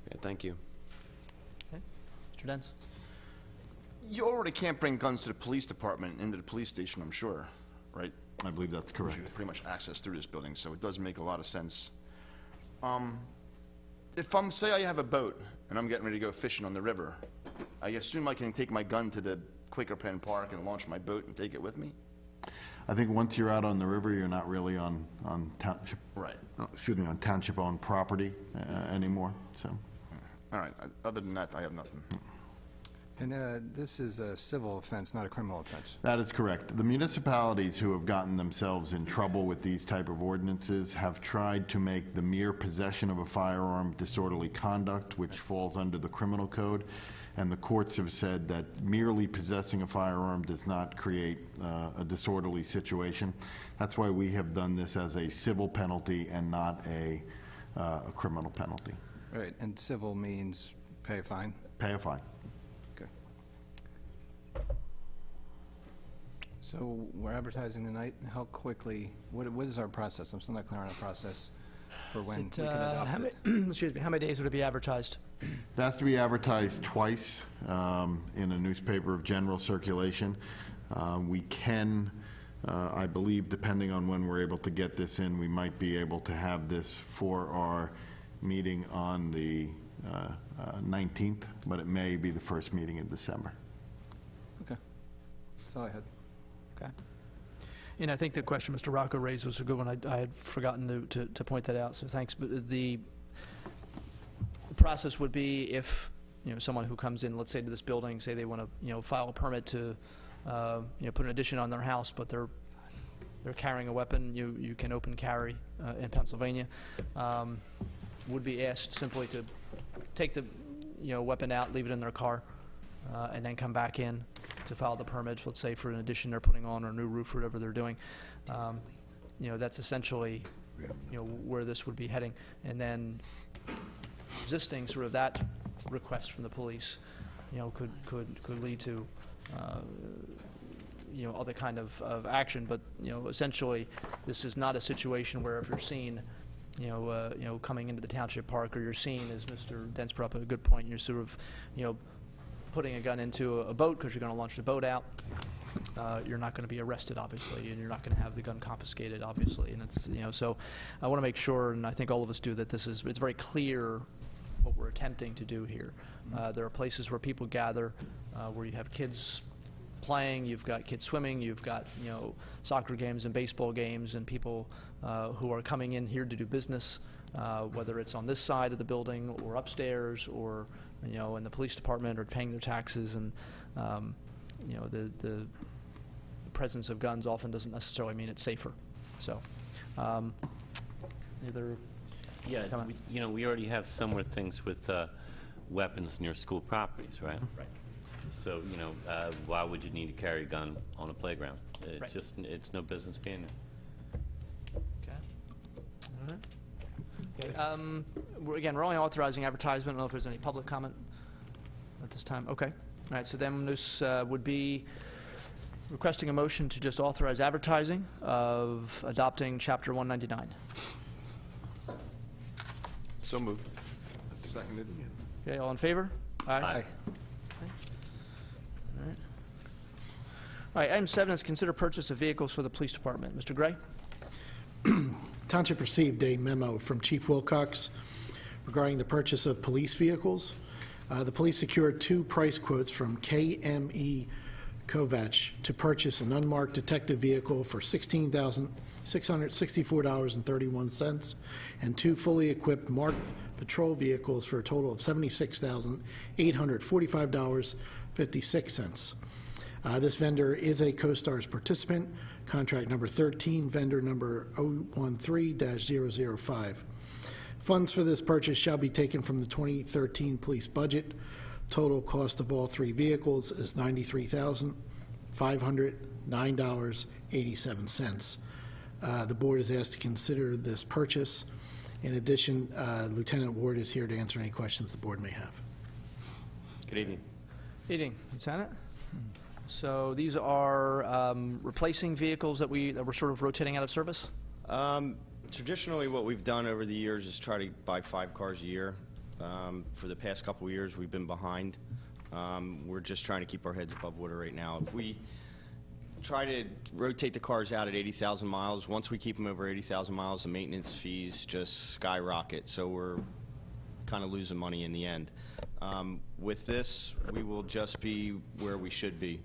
Yeah, thank you. Okay. Mr. Dents? You already can't bring guns to the police department into the police station, I'm sure, right? I believe that's correct. You pretty much access through this building, so it does make a lot of sense. If say I have a boat and I'm getting ready to go fishing on the river, I assume I can take my gun to the Quaker Pen Park and launch my boat and take it with me? I think once you're out on the river, you're not really on township, Right. on township-owned property anymore. So, All right. Other than that, I have nothing. And this is a civil offense, not a criminal offense. that is correct. The municipalities who have gotten themselves in trouble with these type of ordinances have tried to make the mere possession of a firearm disorderly conduct, which falls under the criminal code. And the courts have said that merely possessing a firearm does not create a disorderly situation. That's why we have done this as a civil penalty and not a criminal penalty. Right, and civil means pay a fine? Pay a fine. Okay. So we're advertising tonight. How quickly, what is our process? I'm still not clear on the process for when we can adopt it. Excuse me, how many days would it be advertised? It has to be advertised twice in a newspaper of general circulation. We can, I believe, depending on when we're able to get this in, we might be able to have this for our meeting on the 19th, but it may be the first meeting in December. Okay. That's all I had. Okay. And I think the question Mr. Rocco raised was a good one. I had forgotten to point that out, so thanks. But the process would be if, someone who comes in, let's say to this building, say they want to, file a permit to, put an addition on their house, but they're carrying a weapon, you can open carry in Pennsylvania. Would be asked simply to take the, weapon out, leave it in their car, and then come back in to file the permit, let's say for an addition they're putting on or a new roof or whatever they're doing. That's essentially, where this would be heading. And then resisting sort of that request from the police, could lead to, other kind of action. But, essentially, this is not a situation where if you're seen, coming into the township park, or you're seen, as Mr. Dents brought up a good point, you're sort of, putting a gun into a boat because you're going to launch the boat out. You're not going to be arrested, obviously, and you're not going to have the gun confiscated, obviously. And it's, so I want to make sure, and I think all of us do, that it's very clear what we're attempting to do here. There are places where people gather, where you have kids playing, you've got kids swimming, you've got, soccer games and baseball games, and people who are coming in here to do business, whether it's on this side of the building or upstairs or, in the police department, or paying their taxes. And, the presence of guns often doesn't necessarily mean it's safer. So, either Yeah, we already have similar things with weapons near school properties, right? Right. So, why would you need to carry a gun on a playground? Right. It's no business being there. Okay. All right. Okay. We're only authorizing advertisement. I don't know if there's any public comment at this time. Okay. All right, so then this would be requesting a motion to just authorize advertising of adopting Chapter 199. So moved. Seconded. Okay, all in favor? Aye. Aye. Okay. All right. All right, item 7 is consider purchase of vehicles for the police department. Mr. Gray? Township received a memo from Chief Wilcox regarding the purchase of police vehicles. The police secured 2 price quotes from KME Kovach to purchase an unmarked detective vehicle for $16,664.31 and 2 fully equipped marked patrol vehicles for a total of $76,845.56. This vendor is a CoStarz participant, contract number 13, vendor number 013-005. Funds for this purchase shall be taken from the 2013 police budget. Total cost of all three vehicles is $93,509.87. The board is asked to consider this purchase. In addition, Lieutenant Ward is here to answer any questions the board may have. Good evening. Evening, Lieutenant. So these are replacing vehicles that we're sort of rotating out of service? Traditionally, what we've done over the years is try to buy 5 cars a year. For the past couple of years, we've been behind. We're just trying to keep our heads above water right now. If we try to rotate the cars out at 80,000 miles, once we keep them over 80,000 miles, the maintenance fees just skyrocket. So we're kind of losing money in the end. With this, we will just be where we should be.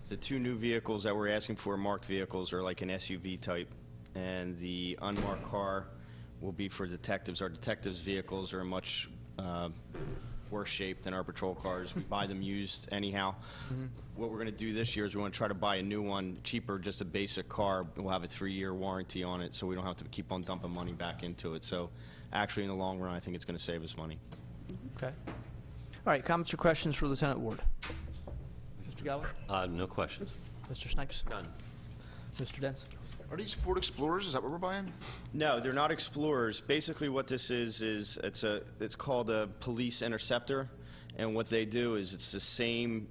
The 2 new vehicles that we're asking for, marked vehicles, are like an SUV type, and the unmarked car will be for detectives. Our detectives' vehicles are in much worse shape than our patrol cars. We buy them used anyhow. What we're going to do this year is we want to try to buy a new one, cheaper, just a basic car. We'll have a 3-year warranty on it, so we don't have to keep on dumping money back into it. So actually, in the long run, I think it's going to save us money. Okay. All right, comments or questions for Lieutenant Ward? Mr. Galloway? No questions. Mr. Snipes? None. Mr. Dents? Are these Ford Explorers? Is that what we're buying? No, they're not Explorers. Basically, what this is it's called a police interceptor, and what they do is it's the same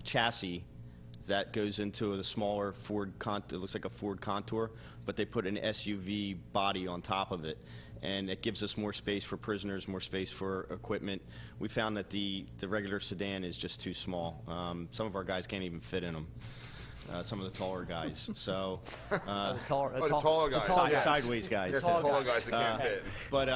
chassis that goes into the smaller Ford it looks like a Ford Contour, but they put an SUV body on top of it, and it gives us more space for prisoners, more space for equipment. We found that the regular sedan is just too small. Some of our guys can't even fit in them. Some of the taller guys. So the taller guys. Sideways guys. Yes, the taller guys that can't fit. But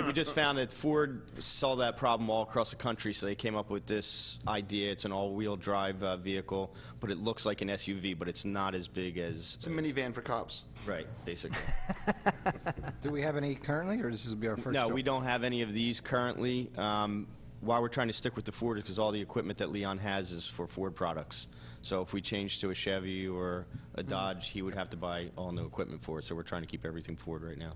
we just found that Ford saw that problem all across the country, so they came up with this idea. It's an all-wheel drive vehicle, but it looks like an SUV, but it's not as big as... It's a minivan for cops. Right, basically. Do we have any currently, or this will be our first? No, we don't have any of these currently. Why we're trying to stick with the Ford is because all the equipment that Leon has is for Ford products. So if we change to a Chevy or a Dodge, he would have to buy all new equipment for it. So we're trying to keep everything Ford right now.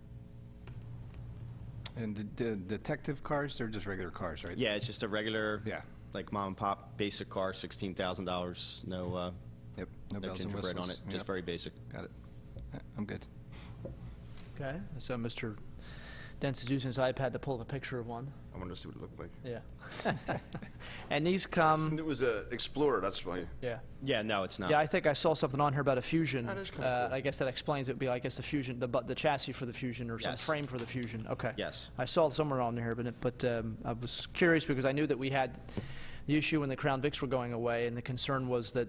And the detective cars, they're just regular cars, right? Yeah, it's just a regular, Yeah. like mom and pop basic car, $16,000. No, Yep. No no bells and gingerbread on whistles. it. Just Yep. very basic. Got it. I'm good. Okay, so Mr. Dents is using his iPad to pull up a picture of one. I wanted to see what it looked like. Yeah. And these come... It was a Explorer, that's why. Yeah. Yeah, no, it's not. Yeah, I think I saw something on here about a Fusion. That is kinda cool. I guess that explains it would be, I guess, the Fusion, the chassis for the Fusion or some Yes. frame for the Fusion. Okay. Yes. I saw it somewhere on here, but I was curious because I knew that we had the issue when the Crown Vics were going away, and the concern was that,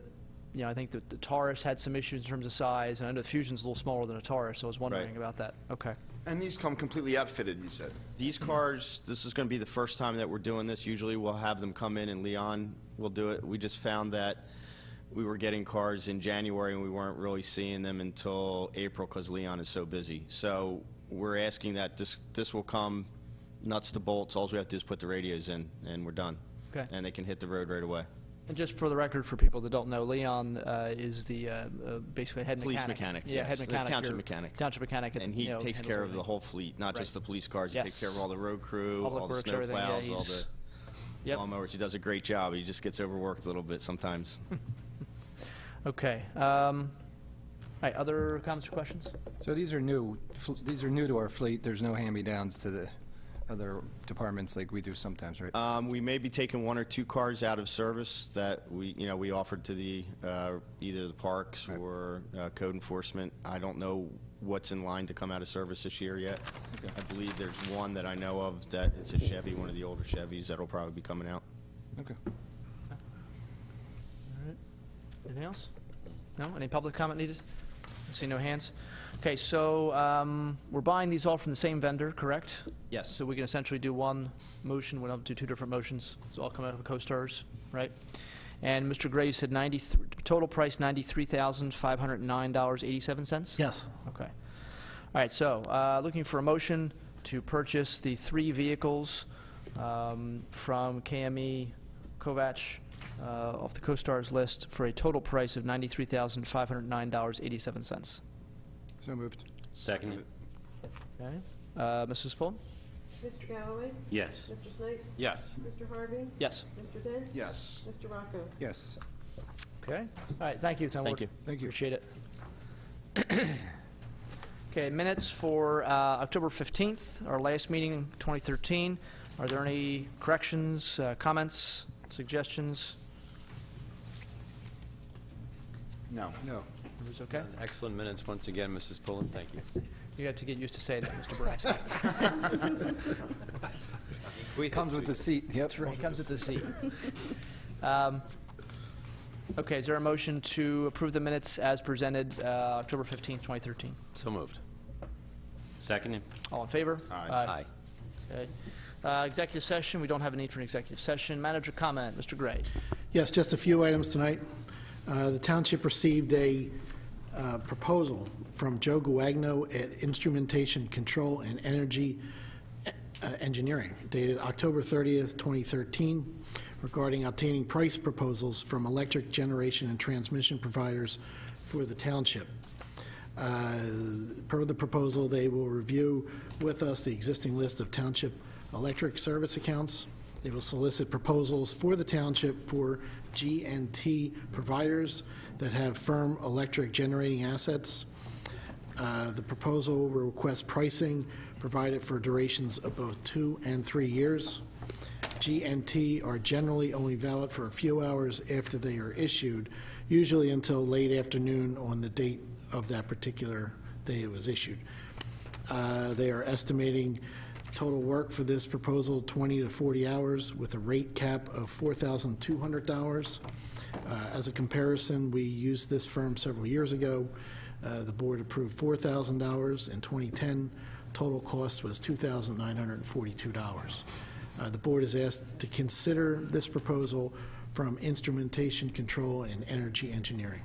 you know, I think that the Taurus had some issues in terms of size, and I know the Fusion's a little smaller than a Taurus, so I was wondering Right. about that. Okay. And these come completely outfitted, you said. These cars, this is going to be the first time that we're doing this. Usually we'll have them come in and Leon will do it. We just found that we were getting cars in January and we weren't really seeing them until April because Leon is so busy. So we're asking that this will come nuts to bolts. All we have to do is put the radios in and we're done. Okay. And they can hit the road right away. And just for the record, for people that don't know, Leon is the basically head Police mechanic. mechanic, Yeah, yes. head The mechanic. township your mechanic. Township mechanic. And he takes handles care of everything. the whole fleet, not just the police cars. He takes care of Yes. all the road crew, Public all the works, snow everything. Yeah, plows, all the Yep. lawnmowers. He does a great job. He just gets overworked a little bit sometimes. Okay. All right, other comments or questions? So these are new. These are new to our fleet. There's no hand-me-downs to the other departments like we do sometimes, right? We may be taking 1 or 2 cars out of service that we offered to the either the parks or code enforcement. I don't know what's in line to come out of service this year yet. I believe there's one that I know of that it's a Chevy, one of the older Chevys that'll probably be coming out. Okay. All right. Anything else? No? Any public comment needed? I see no hands. Okay, so we're buying these all from the same vendor, correct? Yes. So we can essentially do one motion. We don't have to do 2 different motions. It's all coming out of CoStarz, right? And Mr. Gray said total price $93,509.87? Yes. Okay. All right, so looking for a motion to purchase the 3 vehicles from KME Kovac off the CoStar's list for a total price of $93,509.87. So moved. Second. Okay. Mrs. Pullen? Mr. Galloway? Yes. Mr. Snipes? Yes. Mr. Harvey? Yes. Mr. Dent? Yes. Mr. Rocco? Yes. Okay. All right, thank you, Tom. Thank you. Thank you. Appreciate it. Okay, minutes for October 15th, our last meeting in 2013. Are there any corrections, comments, suggestions? No. No. Everyone's okay? Excellent minutes once again, Mrs. Pullen. Thank you. You have to get used to saying that, Mr. Boraski. Comes with the seat. Yep. That's right, comes with the seat. Okay, is there a motion to approve the minutes as presented October 15th, 2013? So moved. Second. All in favor? Aye. Okay. Executive session, we don't have a need for an executive session. Manager comment, Mr. Gray. Yes, just a few items tonight. The township received a proposal from Joe Guagno at Instrumentation Control and Energy Engineering, dated October 30th, 2013, regarding obtaining price proposals from electric generation and transmission providers for the township. Per the proposal, they will review with us the existing list of township electric service accounts. They will solicit proposals for the township for G&T providers that have firm electric generating assets. The proposal will request pricing provided for durations of both 2 and 3 years. G&T are generally only valid for a few hours after they are issued, usually until late afternoon on the date of that particular day it was issued. They are estimating total work for this proposal 20 to 40 hours with a rate cap of $4,200. As a comparison, we used this firm several years ago. The board approved $4,000 in 2010. Total cost was $2,942. The board is asked to consider this proposal from Instrumentation Control and Energy Engineering.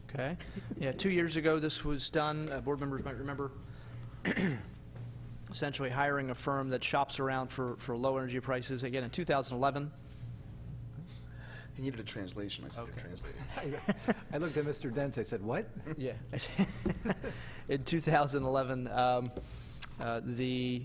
Okay. Yeah, 2 years ago this was done. Board members might remember essentially hiring a firm that shops around for low energy prices. Again, in 2011. He needed a translation. I said, Okay. translate. I looked at Mr. Dent, I said, what? Yeah. In 2011, the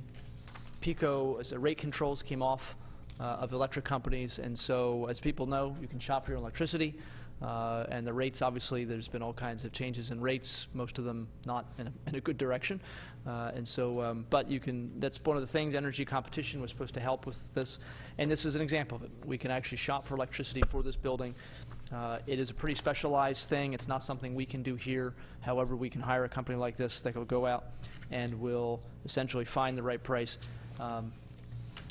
PICO rate controls came off of electric companies, and so as people know, you can shop for your electricity, and the rates, obviously, there's been all kinds of changes in rates, most of them not in a good direction, and so, but you can, that's one of the things, energy competition was supposed to help with this, and this is an example of it. We can actually shop for electricity for this building. It is a pretty specialized thing. It's not something we can do here. However, we can hire a company like this that will go out and will essentially find the right price.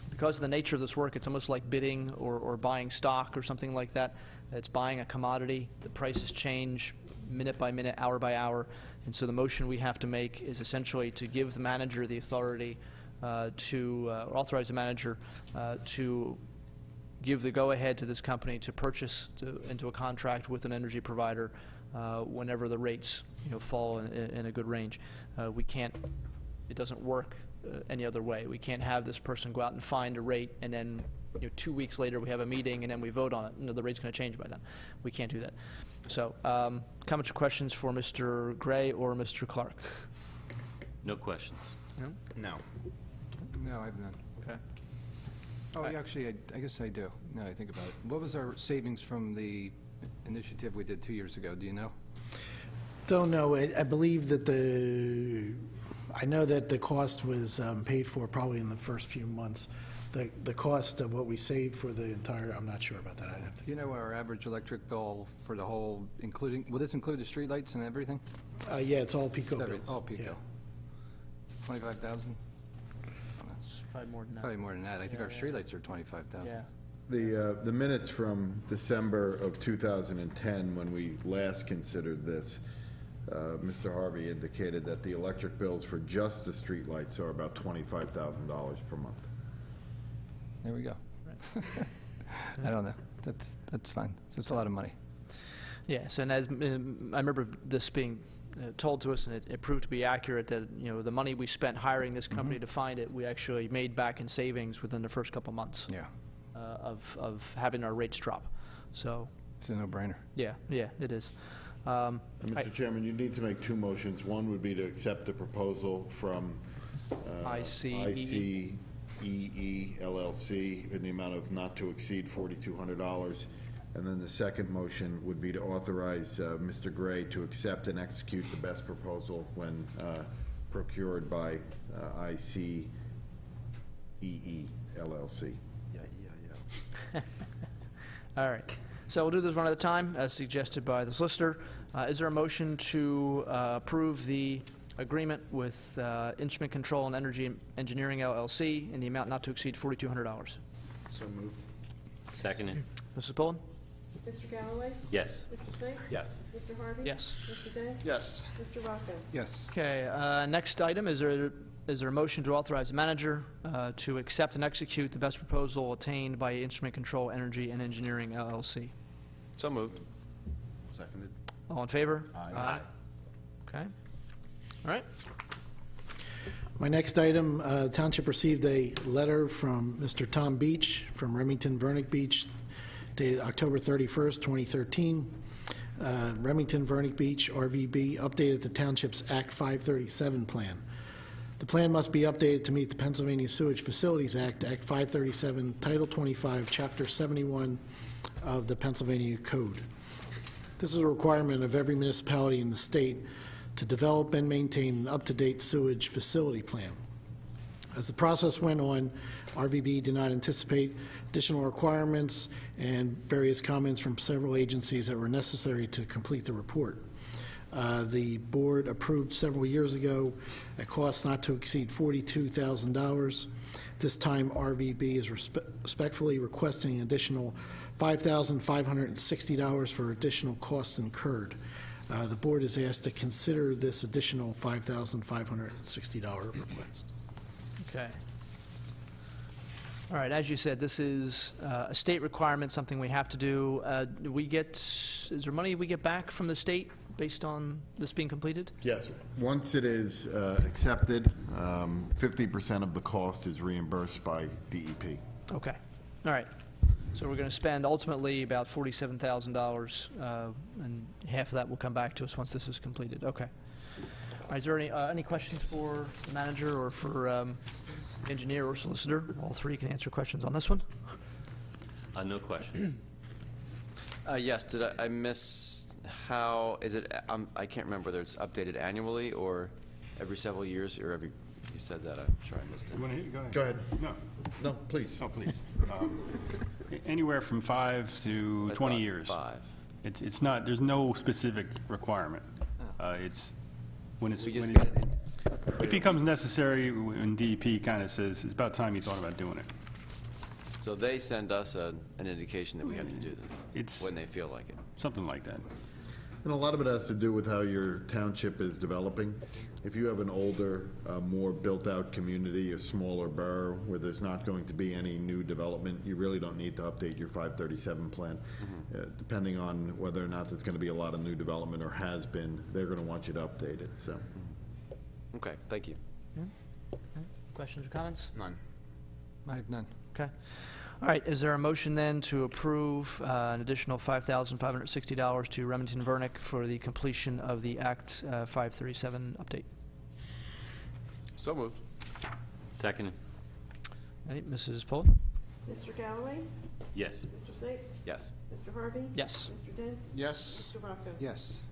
Because of the nature of this work, it's almost like bidding or buying stock or something like that. It's buying a commodity. The prices change minute by minute, hour by hour. And so the motion we have to make is essentially to give the manager the authority to authorize the manager to give the go-ahead to this company to purchase into a contract with an energy provider whenever the rates fall in a good range. We can't, it doesn't work any other way. We can't have this person go out and find a rate and then 2 weeks later we have a meeting and then we vote on it. The rate's going to change by then. We can't do that. So comments or questions for Mr. Gray or Mr. Clark? No questions. No? No. No, I have none. Okay. Oh, actually, I guess I do, now that I think about it. What was our savings from the initiative we did 2 years ago? Do you know? Don't know. I believe that I know that the cost was paid for probably in the first few months. The cost of what we saved for the entire, I'm not sure about that. I'd have to. Do you know our average electric bill for the whole, including, will this include the streetlights and everything? Yeah, it's all PICO bills. All PICO. Yeah. 25,000? Probably more than that. Probably more than that. I think our streetlights are 25,000. Yeah. The minutes from December of 2010, when we last considered this, Mr. Harvey indicated that the electric bills for just the streetlights are about $25,000 per month. There we go. I don't know. That's fine. So it's a lot of money. Yes, and as I remember this being told to us, and it proved to be accurate, that, you know, the money we spent hiring this company to find it, we actually made back in savings within the first couple months Yeah, of having our rates drop. So, it's a no-brainer. yeah, it is. Mr. Chairman, you need to make two motions. One would be to accept the proposal from ICEE LLC in the amount of not to exceed $4,200. And then the second motion would be to authorize Mr. Gray to accept and execute the best proposal when procured by ICEE LLC. All right. So we'll do this one at a time, as suggested by the solicitor. Is there a motion to approve the agreement with Instrument Control and Energy Engineering LLC in the amount not to exceed $4,200? So moved. Seconded. Mrs. Pullen? Mr. Galloway? Yes. Mr. Spinks? Yes. Mr. Harvey? Yes. Mr. Dent? Yes. Mr. Rocco? Yes. Okay, next item, is there a motion to authorize the manager to accept and execute the best proposal attained by Instrument Control Energy and Engineering LLC? So moved. Seconded. All in favor? Aye. Okay. All right. My next item, Township received a letter from Mr. Tom Beach from Remington Vernick Beach dated October 31st, 2013. Remington Vernick Beach, RVB, updated the Township's Act 537 plan. The plan must be updated to meet the Pennsylvania Sewage Facilities Act, Act 537, Title 25, Chapter 71 of the Pennsylvania Code. This is a requirement of every municipality in the state to develop and maintain an up-to-date sewage facility plan. As the process went on, RVB did not anticipate additional requirements and various comments from several agencies that were necessary to complete the report. The board approved several years ago a cost not to exceed $42,000. This time, RVB is respectfully requesting an additional $5,560 for additional costs incurred. The board is asked to consider this additional $5,560 request. Okay. All right, as you said, this is a state requirement, something we have to do. Do we get, is there money we get back from the state based on this being completed? Yes. Once it is accepted, 50% of the cost is reimbursed by DEP. Okay. All right. So we're going to spend ultimately about $47,000, and half of that will come back to us once this is completed. Okay. All right, is there any questions for the manager or for engineer or solicitor? All three can answer questions on this one. No question. Yes, did I miss how, is it, I can't remember whether it's updated annually or every several years, or every, you said that, I'm sure I missed it. You want to go ahead? Go ahead. No, No, please. no, please. Anywhere from 5 to I 20 thought years. 5. It's not, there's no specific requirement. It's, when it's, We when just it got it. it becomes necessary, when DEP kind of says, it's about time you thought about doing it. So they send us an indication that we have to do this It's when they feel like it. something like that. And a lot of it has to do with how your township is developing. If you have an older, more built-out community, a smaller borough, where there's not going to be any new development, you really don't need to update your 537 plan. Depending on whether or not there's going to be a lot of new development or has been, they're going to want you to update it, so. Okay, thank you. Questions or comments? None. I have none. Okay. All right, is there a motion then to approve an additional $5,560 to Remington Vernick for the completion of the Act 537 update? So moved. Seconded. All right, Mrs. Pohl? Mr. Galloway? Yes. Mr. Snipes? Yes. Mr. Harvey? Yes. Mr. Dents? Yes. Mr. Rocco? Yes.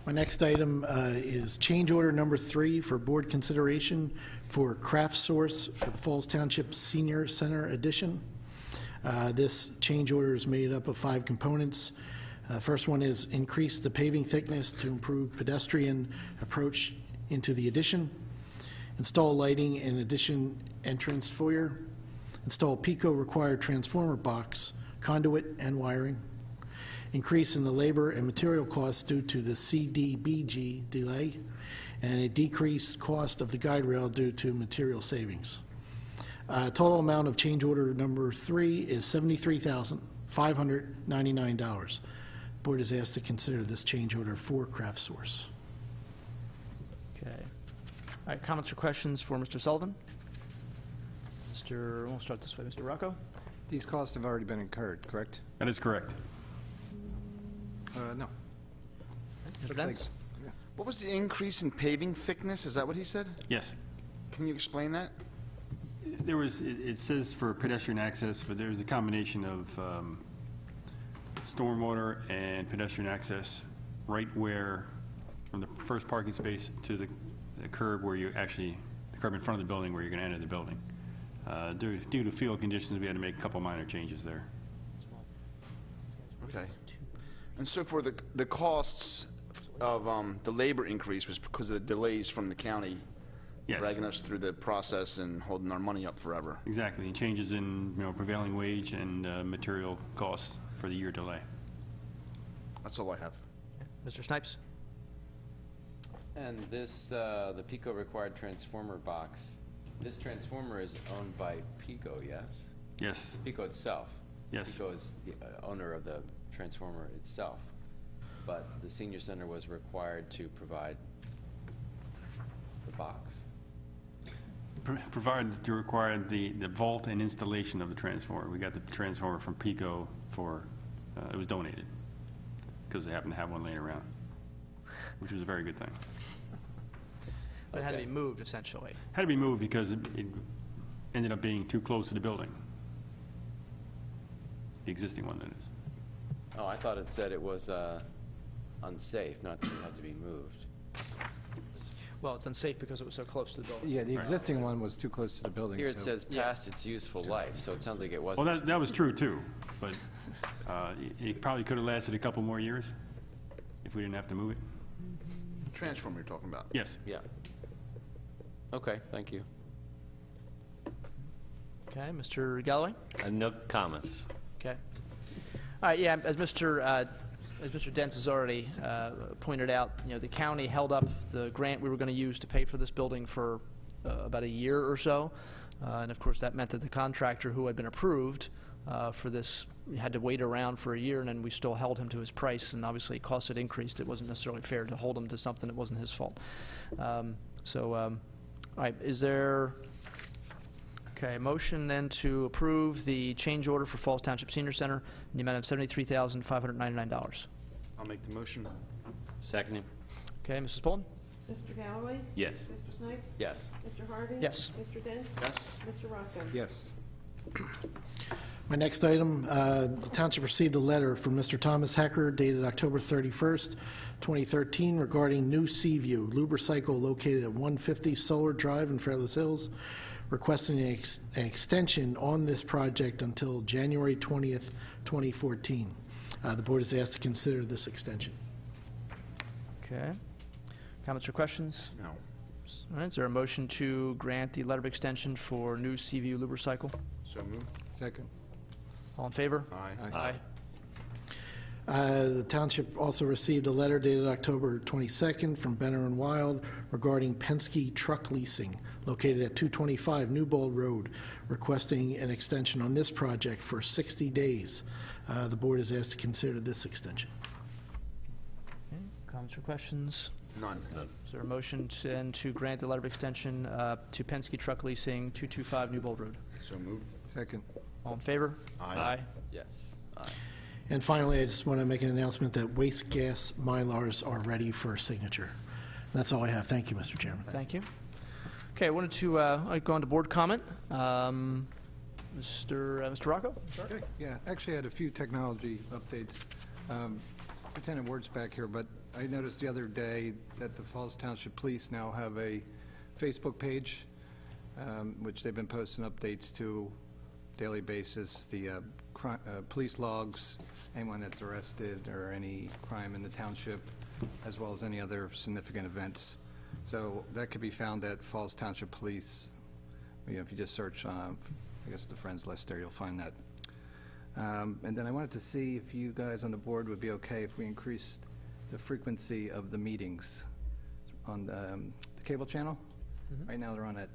My next item is change order number 3 for board consideration for Craft Source for the Falls Township Senior Center Edition. This change order is made up of 5 components. First one is increase the paving thickness to improve pedestrian approach into the addition. Install lighting in addition entrance foyer. Install PICO required transformer box, conduit, and wiring. Increase in the labor and material costs due to the CDBG delay, and a decreased cost of the guide rail due to material savings. Total amount of change order number 3 is $73,599. Board is asked to consider this change order for Craft Source. Okay. All right, comments or questions for Mr. Sullivan? We'll start this way. Mr. Rocco? These costs have already been incurred, correct? That is correct. No. Mr. Dents? What was the increase in paving thickness? Is that what he said? Yes. Can you explain that? There was, it says for pedestrian access, but there's a combination of stormwater and pedestrian access right where, from the first parking space to the curb where you actually, the curb in front of the building where you're going to enter the building. Due to field conditions, we had to make a couple minor changes there. Okay. And so for the costs of the labor increase was because of the delays from the county Yes. dragging us through the process and holding our money up forever. Exactly, and changes in, prevailing wage and material costs for the year delay. That's all I have. Mr. Snipes? And this, the Pico required transformer box, this transformer is owned by Pico, yes? Yes. Pico itself? Yes. Pico is the owner of the transformer itself, but the senior center was required to provide the box. Provided you required the vault and installation of the transformer. We got the transformer from Pico for, it was donated, because they happened to have one laying around, which was a very good thing. But it had to be moved, essentially. Had to be moved because it ended up being too close to the building. The existing one, that is. Oh, I thought it said it was unsafe, not that it had to be moved. Well, it's unsafe because it was so close to the building. Yeah, the existing one was too close to the building. Here it so- says past its useful life, so it sounds like it wasn't. Well, that was true too, but it probably could have lasted a couple more years if we didn't have to move it. Transformer you're talking about? Yes. Yeah. Okay, thank you. Okay, Mr. Galloway? No comments. Okay. All right, yeah, as Mr. Dents has already pointed out, the county held up the grant we were going to use to pay for this building for about a year or so. And of course, that meant that the contractor who had been approved for this had to wait around for a year, and then we still held him to his price. And obviously, costs had increased. It wasn't necessarily fair to hold him to something that wasn't his fault. All right, is there... Okay, motion then to approve the change order for Falls Township Senior Center in the amount of $73,599. I'll make the motion. Seconding. Okay, Mrs. Bolton? Mr. Galloway? Yes. Mr. Snipes? Yes. Mr. Harvey? Yes. Mr. Dent? Yes. Mr. Rocco? Yes. My next item, the township received a letter from Mr. Thomas Hecker dated October 31st, 2013, regarding new Seaview Lubricycle located at 150 Solar Drive in Fairless Hills, requesting an extension on this project until January 20th, 2014. The board is asked to consider this extension. Okay. Comments or questions? No. All right, is there a motion to grant the letter of extension for new Seaview Lubricycle? So moved. Second. All in favor? Aye. The township also received a letter dated October 22nd from Benner and Wild regarding Penske Truck Leasing located at 225 Newbold Road, requesting an extension on this project for 60 days. The board is asked to consider this extension. Okay. Comments or questions? None. Is there a motion to grant the letter of extension to Penske Truck Leasing, 225 Newbold Road? So moved. Second. All in favor? Aye. Yes. Aye. And finally, I just want to make an announcement that waste gas Mylars are ready for signature. That's all I have. Thank you, Mr. Chairman. Thank you. Okay, I wanted to go on to board comment. Mr. Rocco? Okay, yeah, actually I had a few technology updates. Lieutenant Ward's back here, but I noticed the other day that the Falls Township Police now have a Facebook page, which they've been posting updates to daily basis, the police logs, anyone that's arrested or any crime in the township, as well as any other significant events. So that could be found at Falls Township Police. If you just search, I guess, the friends list there, you'll find that. And then I wanted to see if you guys on the board would be okay if we increased the frequency of the meetings on the cable channel. Right now they're on at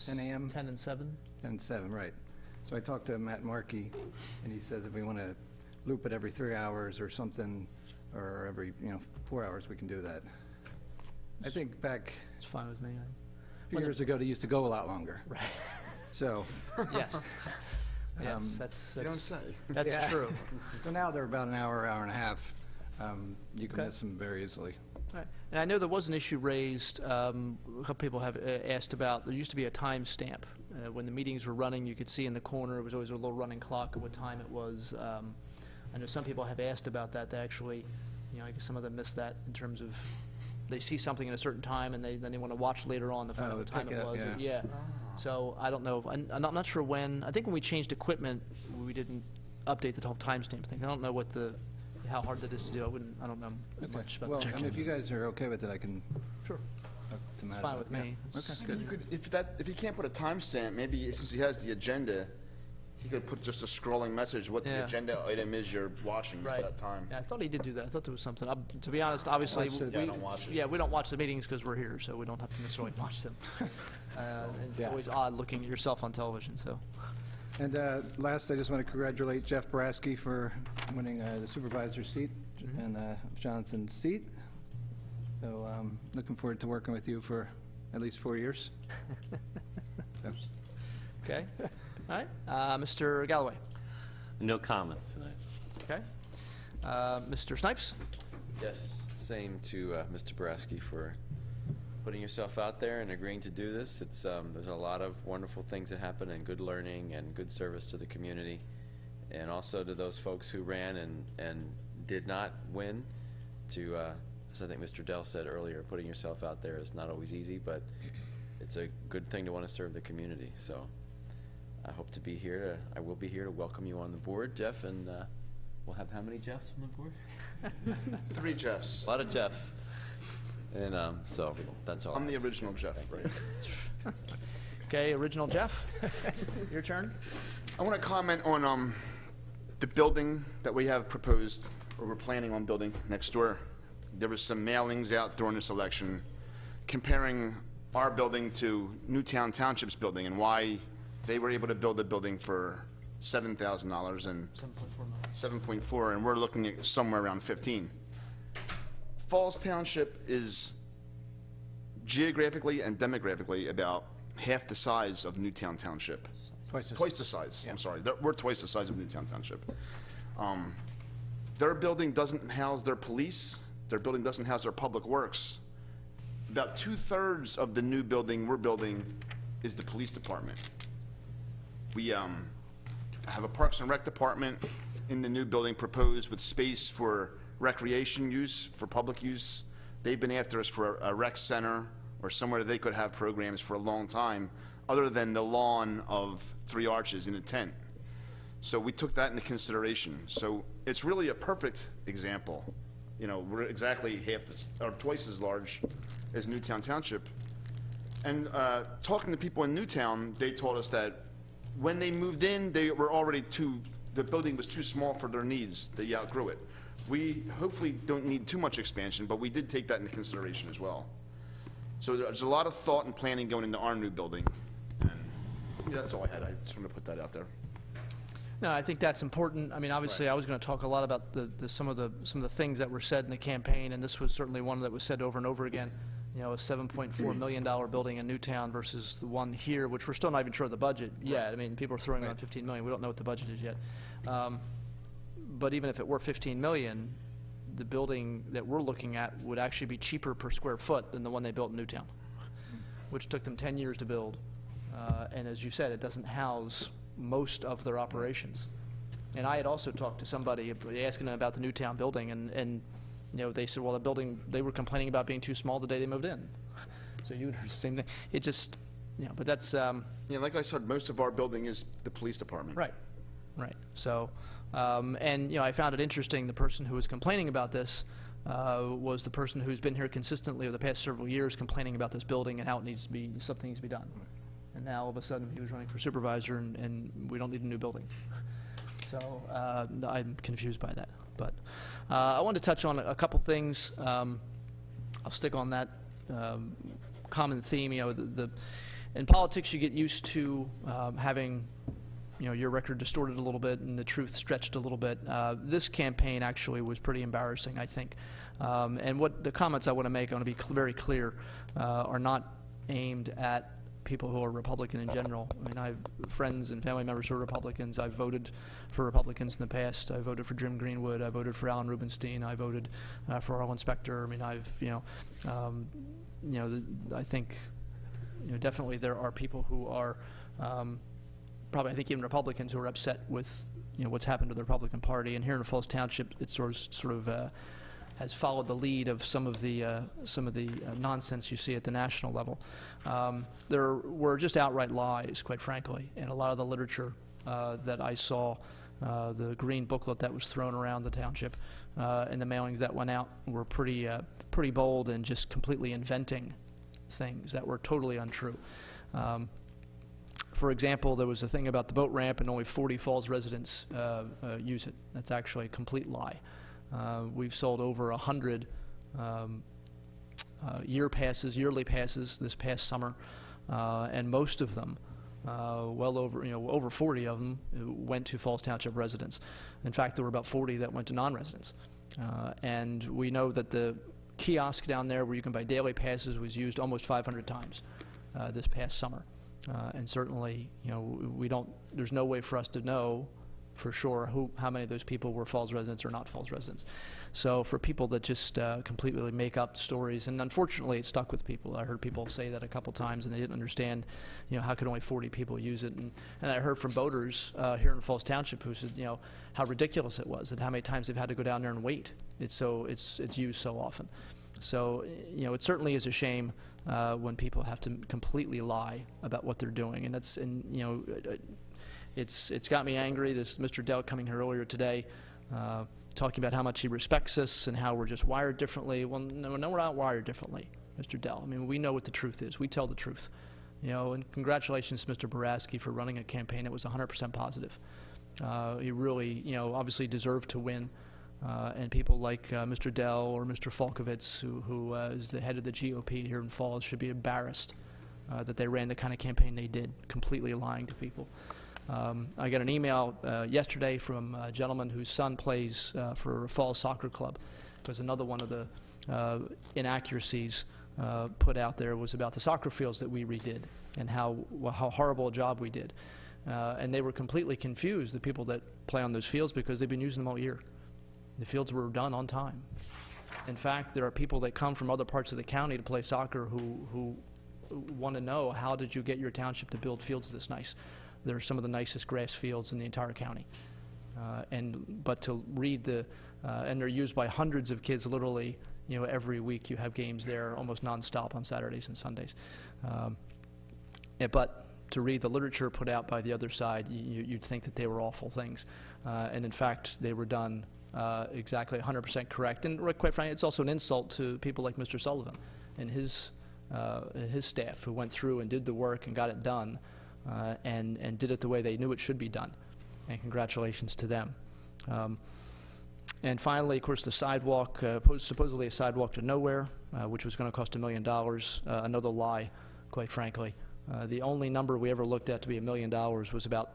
10 a.m. 10 and 7. 10 and 7, right. So I talked to Matt Markey, and he says if we want to loop it every 3 hours or something, or every 4 hours, we can do that. I think back It's fine with me. a few years ago, they used to go a lot longer. Right. So, Yes. Yes, that's, You don't say. that's yeah. true. So now they're about an hour, hour and a half. You can Okay. miss them very easily. Right. And I know there was an issue raised, a couple people have asked about, there used to be a time stamp. When the meetings were running, you could see in the corner, it was always a little running clock of what time it was. I know some people have asked about that. They actually, I guess some of them miss that in terms of, they see something at a certain time and then they want to watch later on to find out what time pick it it up, was. yeah. So I don't know, I'm not sure when, I think when we changed equipment, we didn't update the whole timestamp thing. I don't know how hard that is to do. I don't know much about Well, that. I mean, if you guys are okay with it, I can Sure. talk to Matt It's fine about with it. me. Yeah. Okay, Maybe good. you could, if he can't put a timestamp, maybe since he has the agenda, he could put just a scrolling message, what the Yeah. agenda item is you're watching for Right. that time. Yeah, I thought he did do that. I thought there was something. To be honest, obviously, Watched it. Yeah, I don't watch it. Yeah, we don't watch the meetings because we're here, so we don't have to necessarily watch them. And it's Yeah. always odd looking at yourself on television, so. And last, I just want to congratulate Jeff Boraski for winning the supervisor seat and Jonathan's seat. So looking forward to working with you for at least 4 years. So, Okay. All right. Mr. Galloway. No comments tonight. Okay. Mr. Snipes. Yes, same to Mr. Boraski for putting yourself out there and agreeing to do this. It's there's a lot of wonderful things that happen and good learning and good service to the community, and also to those folks who ran and did not win. To as I think Mr. Dell said earlier, putting yourself out there is not always easy, but it's a good thing to want to serve the community. So I hope to be here. I will be here to welcome you on the board, Jeff, and we'll have how many Jeffs on the board? 3 Jeffs. A lot of Jeffs. And so that's all. I'm the original Jeff, right? Okay, original Jeff. Your turn. I want to comment on the building that we have proposed, or we're planning on building next door. There was some mailings out during this election comparing our building to Newtown Township's building and why they were able to build a building for $7,000 and 7.4, and we're looking at somewhere around 15. Falls Township is geographically and demographically about half the size of Newtown Township. Twice the size, I'm sorry. We're twice the size of Newtown Township. Their building doesn't house their police. Their building doesn't house their public works. About 2/3 of the new building we're building is the police department. We have a Parks and Rec department in the new building proposed with space for recreation use, for public use. They've been after us for a rec center or somewhere they could have programs for a long time, other than the lawn of 3 Arches in a tent. So we took that into consideration. So it's really a perfect example. We're exactly or twice as large as Newtown Township. And talking to people in Newtown, they told us that when they moved in, they were already the building was too small for their needs. They outgrew it. We hopefully don't need too much expansion, but we did take that into consideration as well. So there's a lot of thought and planning going into our new building. And that's all I had. I just wanted to put that out there. No, I think that's important. I mean, obviously, I was going to talk a lot about some of the things that were said in the campaign, and this was certainly one that was said over and over again. A $7.4 million building in Newtown versus the one here, which we're still not even sure of the budget yet. I mean, people are throwing around $15 million. We don't know what the budget is yet. But even if it were $15 million, the building that we're looking at would actually be cheaper per square foot than the one they built in Newtown, which took them 10 years to build. And as you said, it doesn't house most of their operations. And I had also talked to somebody asking them about the Newtown building, and they said, well, the building, they were complaining about being too small the day they moved in. So you heard the same thing. It just, but that's... Yeah, like I said, most of our building is the police department. Right. So, and, I found it interesting, the person who was complaining about this was the person who's been here consistently over the past several years complaining about this building and how something needs to be done. And now, all of a sudden, he was running for supervisor, and we don't need a new building. So I'm confused by that. But I wanted to touch on a couple things. I'll stick on that common theme. In politics, you get used to having your record distorted a little bit and the truth stretched a little bit. This campaign actually was pretty embarrassing, I think. And what the comments I want to make, I want to be very clear, are not aimed at people who are Republican in general. I mean, I have friends and family members who are Republicans. I've voted for Republicans in the past. I voted for Jim Greenwood. I voted for Alan Rubenstein. I voted for Arlen Specter. I mean, I think, definitely there are people who are probably, I think, even Republicans who are upset with, what's happened to the Republican Party. And here in Falls Township, it sort of has followed the lead of some of the nonsense you see at the national level. There were just outright lies, quite frankly, and a lot of the literature that I saw, the green booklet that was thrown around the township, and the mailings that went out were pretty bold and just completely inventing things that were totally untrue. For example, there was a thing about the boat ramp and only 40 Falls residents use it. That's actually a complete lie. We've sold over 100 yearly passes this past summer, and most of them, over 40 of them went to Falls Township residents. In fact, there were about 40 that went to non-residents. And we know that the kiosk down there where you can buy daily passes was used almost 500 times this past summer. And certainly, there's no way for us to know for sure how many of those people were Falls residents or not Falls residents. So for people that just completely make up stories, and unfortunately it stuck with people. I heard people say that a couple times and they didn't understand, how could only 40 people use it. And I heard from voters here in Falls Township who said, how ridiculous it was, and how many times they've had to go down there and wait. It's used so often. So, it certainly is a shame when people have to completely lie about what they're doing. And it's got me angry. This Mr. Dell coming here earlier today, talking about how much he respects us and how we're just wired differently. Well, no, we're not wired differently, Mr. Dell. I mean, we know what the truth is. We tell the truth. And congratulations to Mr. Boraski for running a campaign that was 100% positive. He really, obviously deserved to win. And people like Mr. Dell or Mr. Falkovitz, who is the head of the GOP here in Falls, should be embarrassed that they ran the kind of campaign they did, completely lying to people. I got an email yesterday from a gentleman whose son plays for Falls Soccer Club, because another one of the inaccuracies put out there was about the soccer fields that we redid and how horrible a job we did. And they were completely confused, the people that play on those fields, because they've been using them all year. The fields were done on time. In fact, there are people that come from other parts of the county to play soccer who want to know, how did you get your township to build fields this nice? They're some of the nicest grass fields in the entire county. But to read and they're used by hundreds of kids literally, every week you have games there almost nonstop on Saturdays and Sundays. But to read the literature put out by the other side, you'd think that they were awful things. And in fact, they were done exactly 100% correct. And quite frankly, it's also an insult to people like Mr. Sullivan and his staff, who went through and did the work and got it done, and did it the way they knew it should be done. And congratulations to them. And finally, of course, the sidewalk, supposedly a sidewalk to nowhere, which was going to cost $1 million. Another lie, quite frankly. The only number we ever looked at to be $1 million was about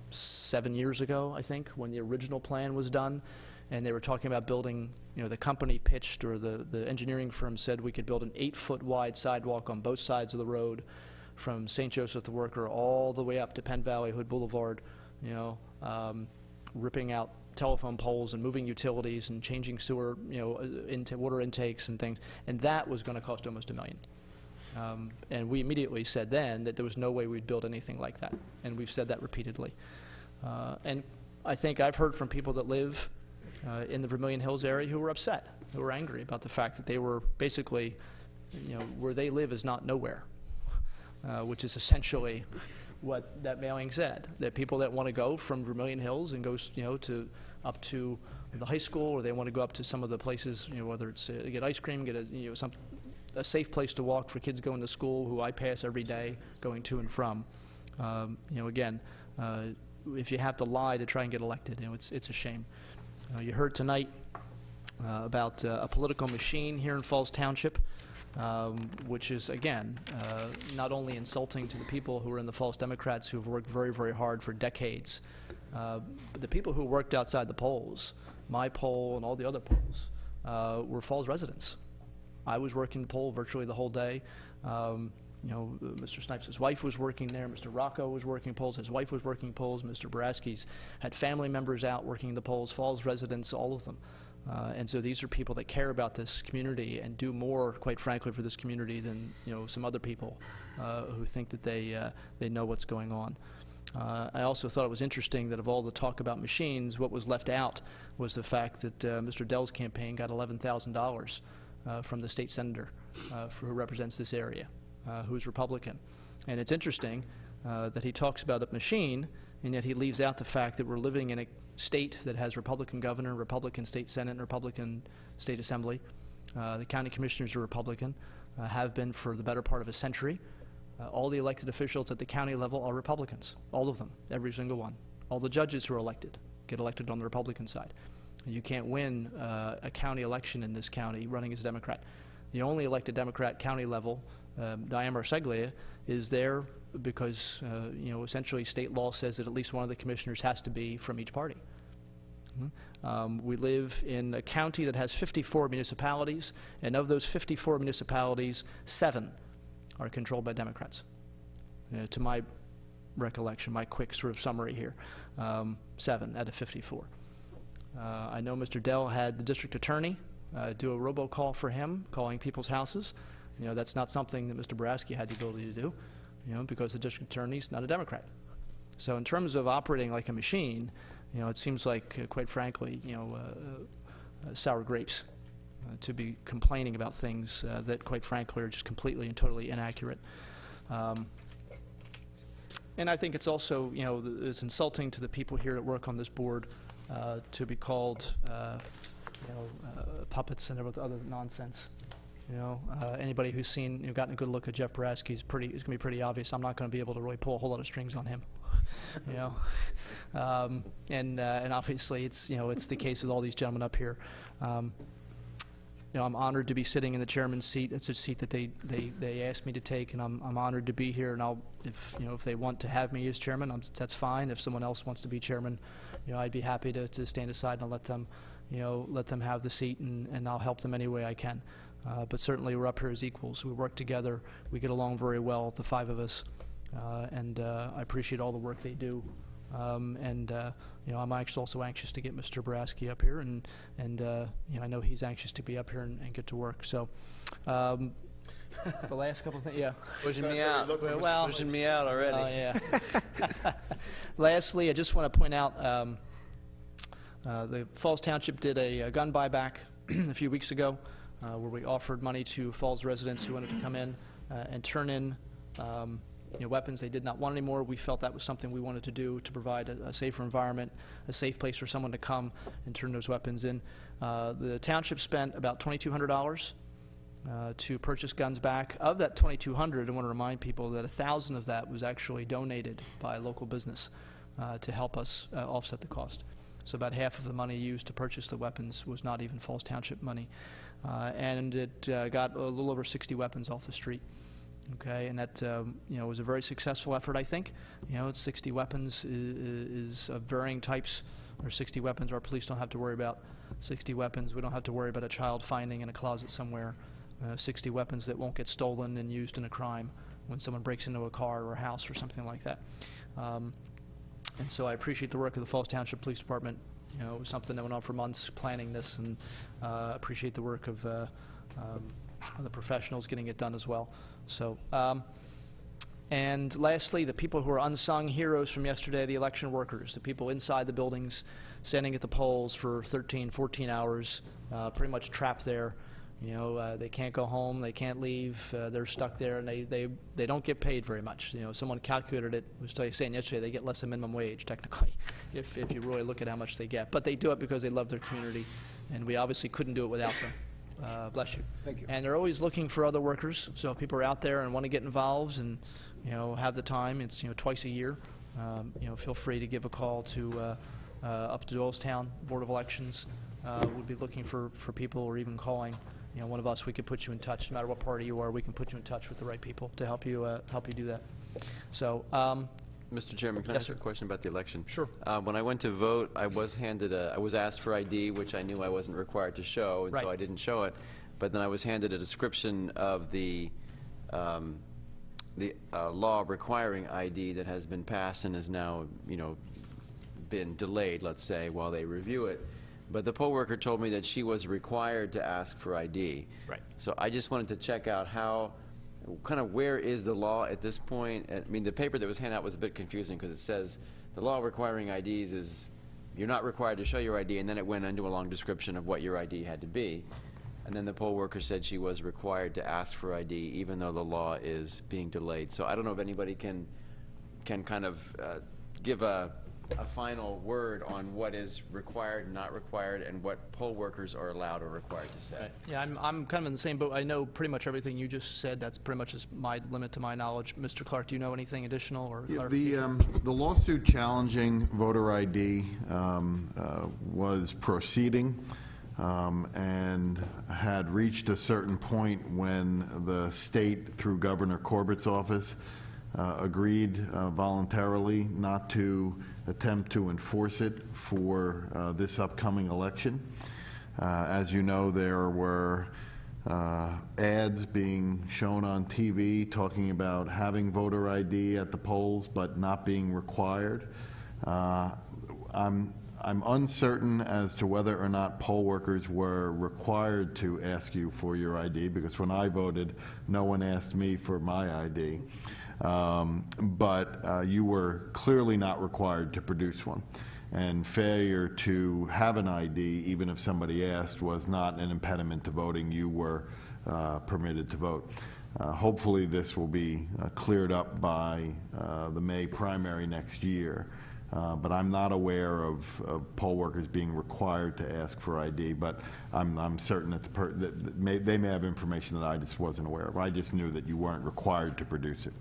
7 years ago, I think, when the original plan was done. And they were talking about building, the company pitched, or the engineering firm said we could build an 8-foot wide sidewalk on both sides of the road from St. Joseph the Worker all the way up to Penn Valley Hood Boulevard, ripping out telephone poles and moving utilities and changing sewer, into water intakes and things. And that was going to cost almost $1 million. And we immediately said then that there was no way we'd build anything like that. And we've said that repeatedly. And I think I've heard from people that live in the Vermilion Hills area who were upset, who were angry about the fact that they were basically, where they live is not nowhere, which is essentially what that mailing said, that people that want to go from Vermilion Hills and go, to up to the high school, or they want to go up to some of the places, whether it's get ice cream, get a safe place to walk for kids going to school, who I pass every day going to and from. Again, if you have to lie to try and get elected, it's a shame. You heard tonight about a political machine here in Falls Township, which is, again, not only insulting to the people who are in the Falls Democrats who have worked very, very hard for decades, but the people who worked outside the polls, my poll and all the other polls, were Falls residents. I was working the poll virtually the whole day. You know, Mr. Snipes' wife was working there. Mr. Rocco was working polls. His wife was working polls. Mr. Boraski's had family members out working the polls, Falls residents, all of them. And so these are people that care about this community and do more, quite frankly, for this community than, you know, some other people who think that they know what's going on. I also thought it was interesting that of all the talk about machines, what was left out was the fact that Mr. Dell's campaign got $11,000 from the state senator who represents this area, who's Republican. And it's interesting that he talks about a machine, and yet he leaves out the fact that we're living in a state that has Republican governor, Republican state senate, and Republican state assembly. The county commissioners are Republican, have been for the better part of a century. All the elected officials at the county level are Republicans, all of them, every single one. All the judges who are elected get elected on the Republican side. You can't win a county election in this county running as a Democrat. The only elected Democrat county level, Diane Marseglia, is there because, you know, essentially state law says that at least one of the commissioners has to be from each party. We live in a county that has 54 municipalities, and of those 54 municipalities, 7 are controlled by Democrats. To my recollection, my quick sort of summary here, 7 out of 54. I know Mr. Dell had the district attorney do a robocall for him, calling people's houses. You know, that's not something that Mr. Boraski had the ability to do, you know, because the district attorney's not a Democrat. So in terms of operating like a machine, you know, it seems like, quite frankly, you know, sour grapes to be complaining about things that, quite frankly, are just completely and totally inaccurate. And I think it's also, you know, it's insulting to the people here that work on this board to be called, you know, puppets and other nonsense. You know, anybody who's seen, you know, gotten a good look at Jeff Boraski is going to be pretty obvious. I'm not going to be able to really pull a whole lot of strings on him. You know, and obviously it's, you know, it's the case with all these gentlemen up here. You know, I'm honored to be sitting in the chairman's seat. It's a seat that they asked me to take, and I'm honored to be here. And I'll, if you know, if they want to have me as chairman, that's fine. If someone else wants to be chairman, you know, I'd be happy to stand aside and let them, you know, let them have the seat, and I'll help them any way I can. But certainly we're up here as equals. We work together. We get along very well, the 5 of us, and I appreciate all the work they do. You know, I'm actually also anxious to get Mr. Boraski up here, and you know, I know he's anxious to be up here and get to work. So, the last couple of things, yeah. Pushing me out. Pushing me out already. Yeah. Lastly, I just want to point out the Falls Township did a gun buyback a few weeks ago, where we offered money to Falls residents who wanted to come in and turn in you know, weapons they did not want anymore. We felt that was something we wanted to do to provide a safer environment, a safe place for someone to come and turn those weapons in. The township spent about $2,200 to purchase guns back. Of that $2,200, I want to remind people that 1,000 of that was actually donated by a local business to help us offset the cost. So about half of the money used to purchase the weapons was not even Falls Township money. And it got a little over 60 weapons off the street. Okay, and that you know, was a very successful effort, I think. You know, it's 60 weapons is of varying types, or 60 weapons our police don't have to worry about. 60 weapons we don't have to worry about a child finding in a closet somewhere. 60 weapons that won't get stolen and used in a crime when someone breaks into a car or a house or something like that. And so I appreciate the work of the Falls Township Police Department. You know, it was something that went on for months planning this, and appreciate the work of the professionals getting it done as well. So, and lastly, the people who are unsung heroes from yesterday, the election workers, the people inside the buildings, standing at the polls for 13, 14 hours, pretty much trapped there. You know, they can't go home, they can't leave, they're stuck there, and they don't get paid very much. You know, someone calculated it, was saying yesterday, they get less than minimum wage, technically, if you really look at how much they get. But they do it because they love their community, and we obviously couldn't do it without them. Bless you. Thank you. And they're always looking for other workers, so if people are out there and want to get involved and, you know, have the time, it's, you know, twice a year, you know, feel free to give a call to up to Doylestown Board of Elections. would be looking for people or even calling, one of us, we could put you in touch. No matter what party you are, we can put you in touch with the right people to help you do that. So, Mr. Chairman, can I Yes, ask a sir. question about the election? Sure. When I went to vote, I was asked for ID, which I knew I wasn't required to show, and so Right. I didn't show it. But then I was handed a description of the law requiring ID that has been passed and has now, been delayed, let's say, while they review it. But the poll worker told me that she was required to ask for ID. Right. So I just wanted to check out where is the law at this point? I mean, the paper that was handed out was a bit confusing because it says the law requiring IDs is you're not required to show your ID, and then it went into a long description of what your ID had to be. And then the poll worker said she was required to ask for ID even though the law is being delayed. So I don't know if anybody can kind of give a final word on what is required and not required and what poll workers are allowed or required to say. yeah, I'm kind of in the same boat. I know pretty much everything you just said. That's pretty much is my limit to my knowledge. Mr. Clark, do you know anything additional or clarification? The lawsuit challenging voter ID was proceeding and had reached a certain point when the state, through Governor Corbett's office, agreed voluntarily not to attempt to enforce it for this upcoming election. As you know, there were ads being shown on TV talking about having voter ID at the polls but not being required. I'm uncertain as to whether or not poll workers were required to ask you for your ID, because when I voted, no one asked me for my ID. But you were clearly not required to produce one. And failure to have an ID, even if somebody asked, was not an impediment to voting. You were permitted to vote. Hopefully this will be cleared up by the May primary next year. But I'm not aware of poll workers being required to ask for ID, but I'm certain that they may have information that I just wasn't aware of. I just knew that you weren't required to produce it.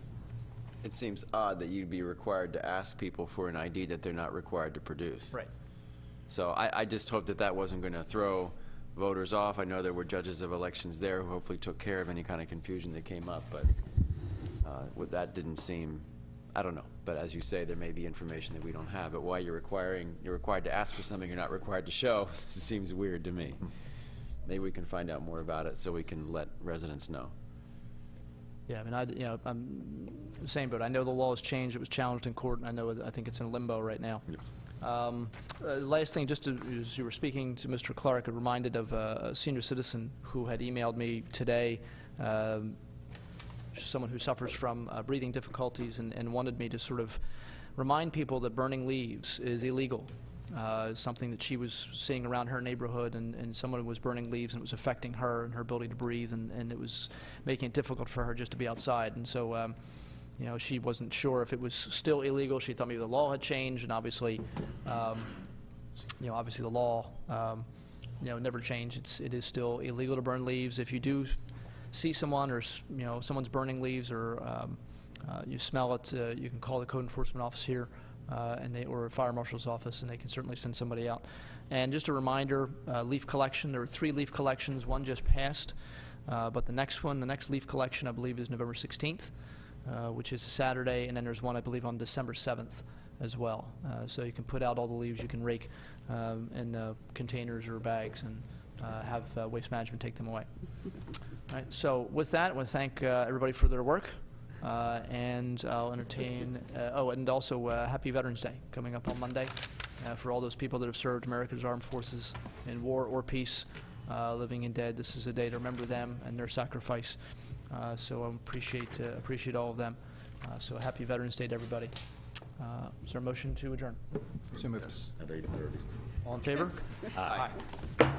It seems odd that you'd be required to ask people for an ID that they're not required to produce. Right. So I just hope that wasn't going to throw voters off. I know there were judges of elections there who hopefully took care of any kind of confusion that came up, but that didn't seem, I don't know. But as you say, there may be information that we don't have. But why you're required to ask for something you're not required to show seems weird to me. Maybe we can find out more about it so we can let residents know. Yeah, I mean, I'm the same boat. I know the law has changed. It was challenged in court, and I think it's in limbo right now. Last thing, just as you were speaking to Mr. Clark, I'm reminded of a senior citizen who had emailed me today, someone who suffers from breathing difficulties, and wanted me to sort of remind people that burning leaves is illegal. Something that she was seeing around her neighborhood, and someone was burning leaves, and it was affecting her and her ability to breathe, and it was making it difficult for her just to be outside. And so, she wasn't sure if it was still illegal. She thought maybe the law had changed, and obviously, obviously the law, never changed. It is still illegal to burn leaves. If you do see someone, or someone's burning leaves, or you smell it, you can call the code enforcement office here. Or a fire marshal's office, and they can certainly send somebody out. And just a reminder, leaf collection, there are 3 leaf collections. One just passed, but the next leaf collection, I believe, is November 16th, which is a Saturday, and then there's one, I believe, on December 7th as well. So you can put out all the leaves you can rake in containers or bags, and have Waste Management take them away. All right, so with that, I want to thank everybody for their work. And I'll entertain, and also Happy Veterans Day coming up on Monday for all those people that have served America's armed forces in war or peace, living and dead. This is a day to remember them and their sacrifice. So I appreciate all of them. So Happy Veterans Day to everybody. Is there a motion to adjourn? So moved. Yes, at 8:30. All in favor? Aye. Aye.